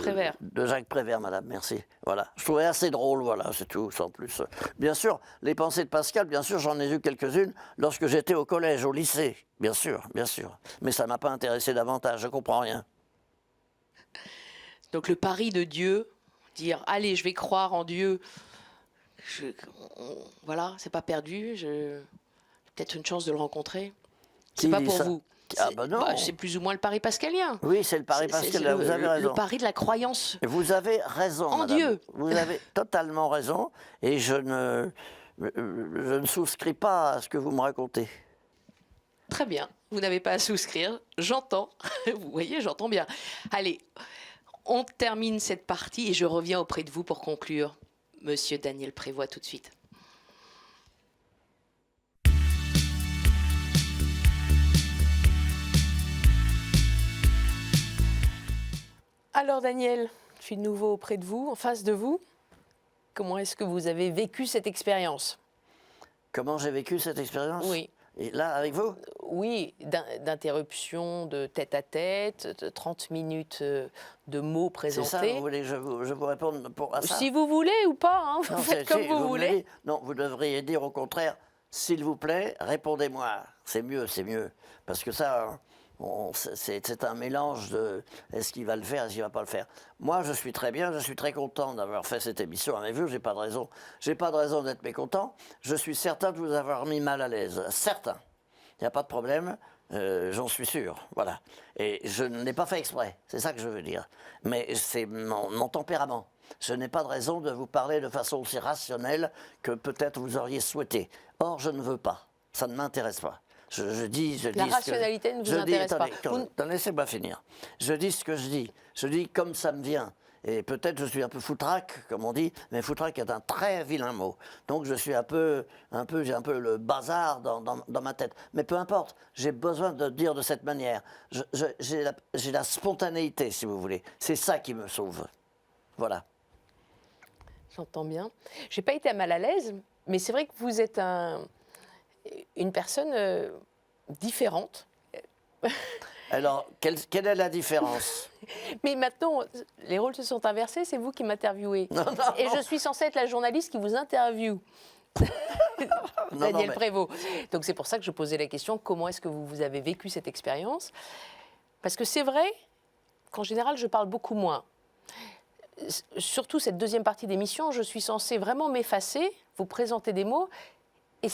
[SPEAKER 2] Jacques Prévert, madame, merci. Voilà, je trouvais assez drôle, voilà, c'est tout, sans plus. Bien sûr, les pensées de Pascal, bien sûr, j'en ai vu quelques-unes lorsque j'étais au collège, au lycée, bien sûr. Mais ça ne m'a pas intéressé davantage, je ne comprends rien.
[SPEAKER 1] Donc le pari de Dieu, dire, allez, je vais croire en Dieu, voilà, c'est pas perdu, peut-être une chance de le rencontrer. C'est pas pour vous.
[SPEAKER 2] Ah ben non.
[SPEAKER 1] C'est plus ou moins le pari pascalien.
[SPEAKER 2] Oui, c'est le pari pascalien, vous avez raison.
[SPEAKER 1] Le pari de la croyance.
[SPEAKER 2] Vous avez raison,
[SPEAKER 1] en
[SPEAKER 2] madame.
[SPEAKER 1] Dieu.
[SPEAKER 2] Vous avez totalement raison, et je ne souscris pas à ce que vous me racontez.
[SPEAKER 1] Très bien, vous n'avez pas à souscrire, j'entends. Vous voyez, j'entends bien. Allez, on termine cette partie et je reviens auprès de vous pour conclure. Monsieur Daniel Prévost, tout de suite. Alors Daniel, je suis de nouveau auprès de vous, en face de vous. Comment est-ce que vous avez vécu cette expérience?
[SPEAKER 2] Comment j'ai vécu cette expérience?
[SPEAKER 1] Oui.
[SPEAKER 2] Et là, avec vous?
[SPEAKER 1] Oui, d'interruption, de tête-à-tête, de 30 minutes de mots présentés.
[SPEAKER 2] C'est ça, vous voulez que je vous réponde à ça?
[SPEAKER 1] Si vous voulez ou pas, hein, vous faites comme vous voulez.
[SPEAKER 2] Non, vous devriez dire au contraire, s'il vous plaît, répondez-moi. C'est mieux. Parce que ça... c'est un mélange de est-ce qu'il va le faire, est-ce qu'il ne va pas le faire. Moi, je suis très bien, je suis très content d'avoir fait cette émission avec vous, j'ai pas de raison d'être mécontent. Je suis certain de vous avoir mis mal à l'aise, certain. Il n'y a pas de problème. J'en suis sûr, voilà. Et je ne l'ai pas fait exprès, c'est ça que je veux dire. Mais c'est mon tempérament. Je n'ai pas de raison de vous parler de façon aussi rationnelle que peut-être vous auriez souhaité. Or, je ne veux pas. Ça ne m'intéresse pas. Je dis
[SPEAKER 1] La rationalité ne vous intéresse pas.
[SPEAKER 2] Laissez-moi finir. Je dis ce que je dis. Je dis comme ça me vient. Et peut-être je suis un peu foutraque, comme on dit, mais foutraque est un très vilain mot. Donc je suis j'ai un peu le bazar dans ma tête. Mais peu importe, j'ai besoin de dire de cette manière. J'ai la spontanéité, si vous voulez. C'est ça qui me sauve. Voilà.
[SPEAKER 1] J'entends bien. Je n'ai pas été mal à l'aise, mais c'est vrai que vous êtes une personne différente.
[SPEAKER 2] Alors, quelle est la différence?
[SPEAKER 1] Mais maintenant, les rôles se sont inversés, c'est vous qui m'interviewez. Et je suis censée être la journaliste qui vous interviewe. Daniel Prévost. Donc c'est pour ça que je posais la question, comment est-ce que vous avez vécu cette expérience? Parce que c'est vrai qu'en général, je parle beaucoup moins. Surtout cette deuxième partie d'émission, je suis censée vraiment m'effacer, vous présenter des mots, et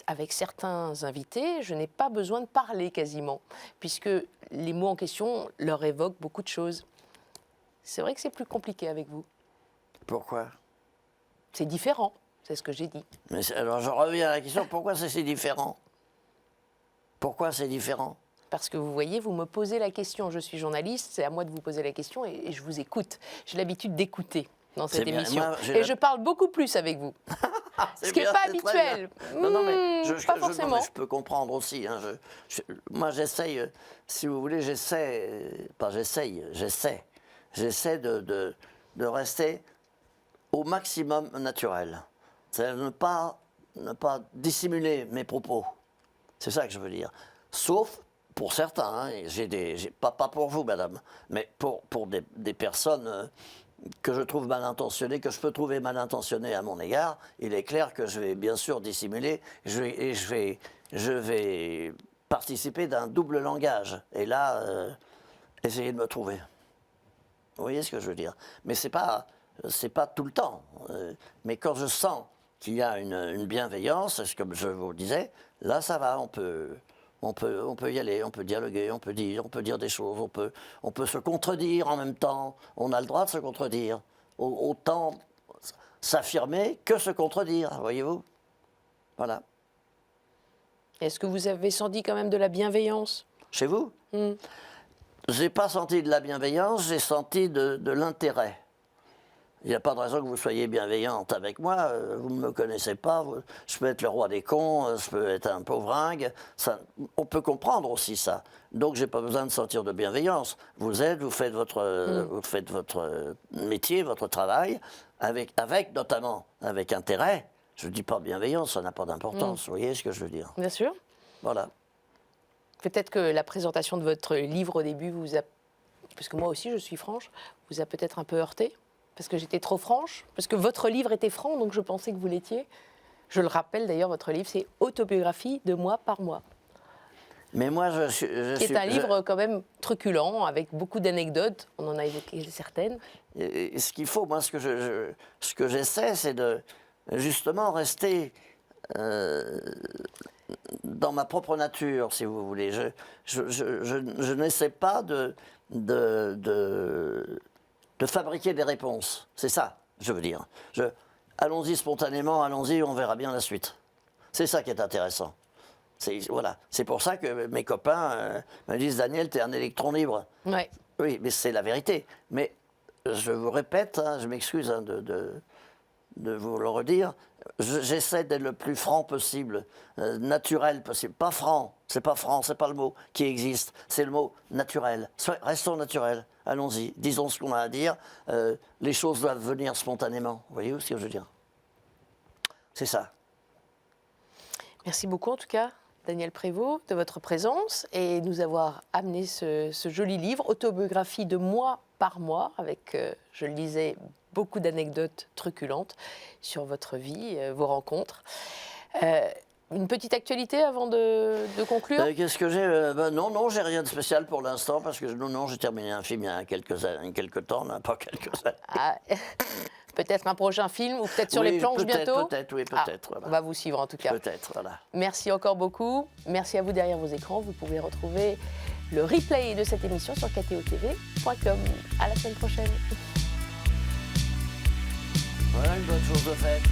[SPEAKER 1] avec certains invités, je n'ai pas besoin de parler quasiment, puisque les mots en question leur évoquent beaucoup de choses. C'est vrai que c'est plus compliqué avec vous.
[SPEAKER 2] Pourquoi?
[SPEAKER 1] C'est différent, c'est ce que j'ai dit.
[SPEAKER 2] Mais alors je reviens à la question, pourquoi c'est si différent? Pourquoi c'est différent?
[SPEAKER 1] Parce que vous voyez, vous me posez la question, je suis journaliste, c'est à moi de vous poser la question et je vous écoute. J'ai l'habitude d'écouter dans cette émission. Moi, je parle beaucoup plus avec vous. Ce qui n'est pas habituel.
[SPEAKER 2] Non, mais
[SPEAKER 1] pas forcément.
[SPEAKER 2] Je peux comprendre aussi. Hein, moi, j'essaye, si vous voulez, j'essaie de rester au maximum naturel. C'est-à-dire ne pas dissimuler mes propos. C'est ça que je veux dire. Sauf pour certains, hein, pas pour vous, madame, mais pour des personnes que je trouve mal intentionnées, que je peux trouver mal intentionnées à mon égard, il est clair que je vais bien sûr dissimuler, je vais participer d'un double langage. Et là, essayez de me trouver. Vous voyez ce que je veux dire? Mais c'est pas tout le temps. Mais quand je sens qu'il y a une bienveillance, comme je vous le disais, là ça va, on peut y aller, on peut dialoguer, on peut dire des choses, on peut se contredire en même temps. On a le droit de se contredire. Autant s'affirmer que se contredire, voyez-vous? Voilà.
[SPEAKER 1] Est-ce que vous avez senti quand même de la bienveillance?
[SPEAKER 2] Chez vous? J'ai pas senti de la bienveillance, j'ai senti de l'intérêt. Il n'y a pas de raison que vous soyez bienveillante avec moi, vous ne me connaissez pas, je peux être le roi des cons, je peux être un pauvringue, on peut comprendre aussi ça. Donc j'ai pas besoin de sentir de bienveillance. Vous faites votre métier, votre travail, avec notamment avec intérêt. Je ne dis pas bienveillance, ça n'a pas d'importance, vous voyez ce que je veux dire?
[SPEAKER 1] Bien sûr.
[SPEAKER 2] Voilà.
[SPEAKER 1] Peut-être que la présentation de votre livre au début vous a, parce que moi aussi je suis franche, vous a peut-être un peu heurté? Parce que j'étais trop franche, parce que votre livre était franc, donc je pensais que vous l'étiez. Je le rappelle d'ailleurs, votre livre, c'est Autobiographie de mois par mois.
[SPEAKER 2] Mais moi,
[SPEAKER 1] C'est un livre quand même truculent, avec beaucoup d'anecdotes, on en a évoqué certaines.
[SPEAKER 2] Et ce qu'il faut, moi, ce que j'essaie, c'est de justement rester dans ma propre nature, si vous voulez. Je n'essaie pas de fabriquer des réponses. C'est ça, je veux dire. Allons-y spontanément, allons-y, on verra bien la suite. C'est ça qui est intéressant. Voilà. C'est pour ça que mes copains me disent « Daniel, t'es un électron libre
[SPEAKER 1] ouais. ».
[SPEAKER 2] Oui, mais c'est la vérité. Mais je vous répète, hein, je m'excuse hein, de vous le redire, j'essaie d'être le plus franc possible, naturel possible. Pas franc, c'est pas le mot qui existe, c'est le mot naturel. Restons naturels, allons-y, disons ce qu'on a à dire, les choses doivent venir spontanément. Vous voyez ce que je veux dire? C'est ça.
[SPEAKER 1] Merci beaucoup en tout cas, Daniel Prévost, de votre présence et nous avoir amené ce joli livre, Autobiographie de mois par mois, avec, je le disais, beaucoup d'anecdotes truculentes sur votre vie, vos rencontres. Une petite actualité avant de conclure?
[SPEAKER 2] Qu'est-ce que j'ai Non, j'ai rien de spécial pour l'instant, parce que j'ai terminé un film il y a quelques temps, pas quelques années.
[SPEAKER 1] peut-être un prochain film ou peut-être sur les planches bientôt.
[SPEAKER 2] Peut-être, oui,
[SPEAKER 1] Ah,
[SPEAKER 2] peut-être. Voilà.
[SPEAKER 1] on va vous suivre en tout cas.
[SPEAKER 2] Peut-être, voilà.
[SPEAKER 1] Merci encore beaucoup. Merci à vous derrière vos écrans. Vous pouvez retrouver le replay de cette émission sur ktotv.com. À la semaine prochaine.
[SPEAKER 2] Voilà, une bonne chose de faite.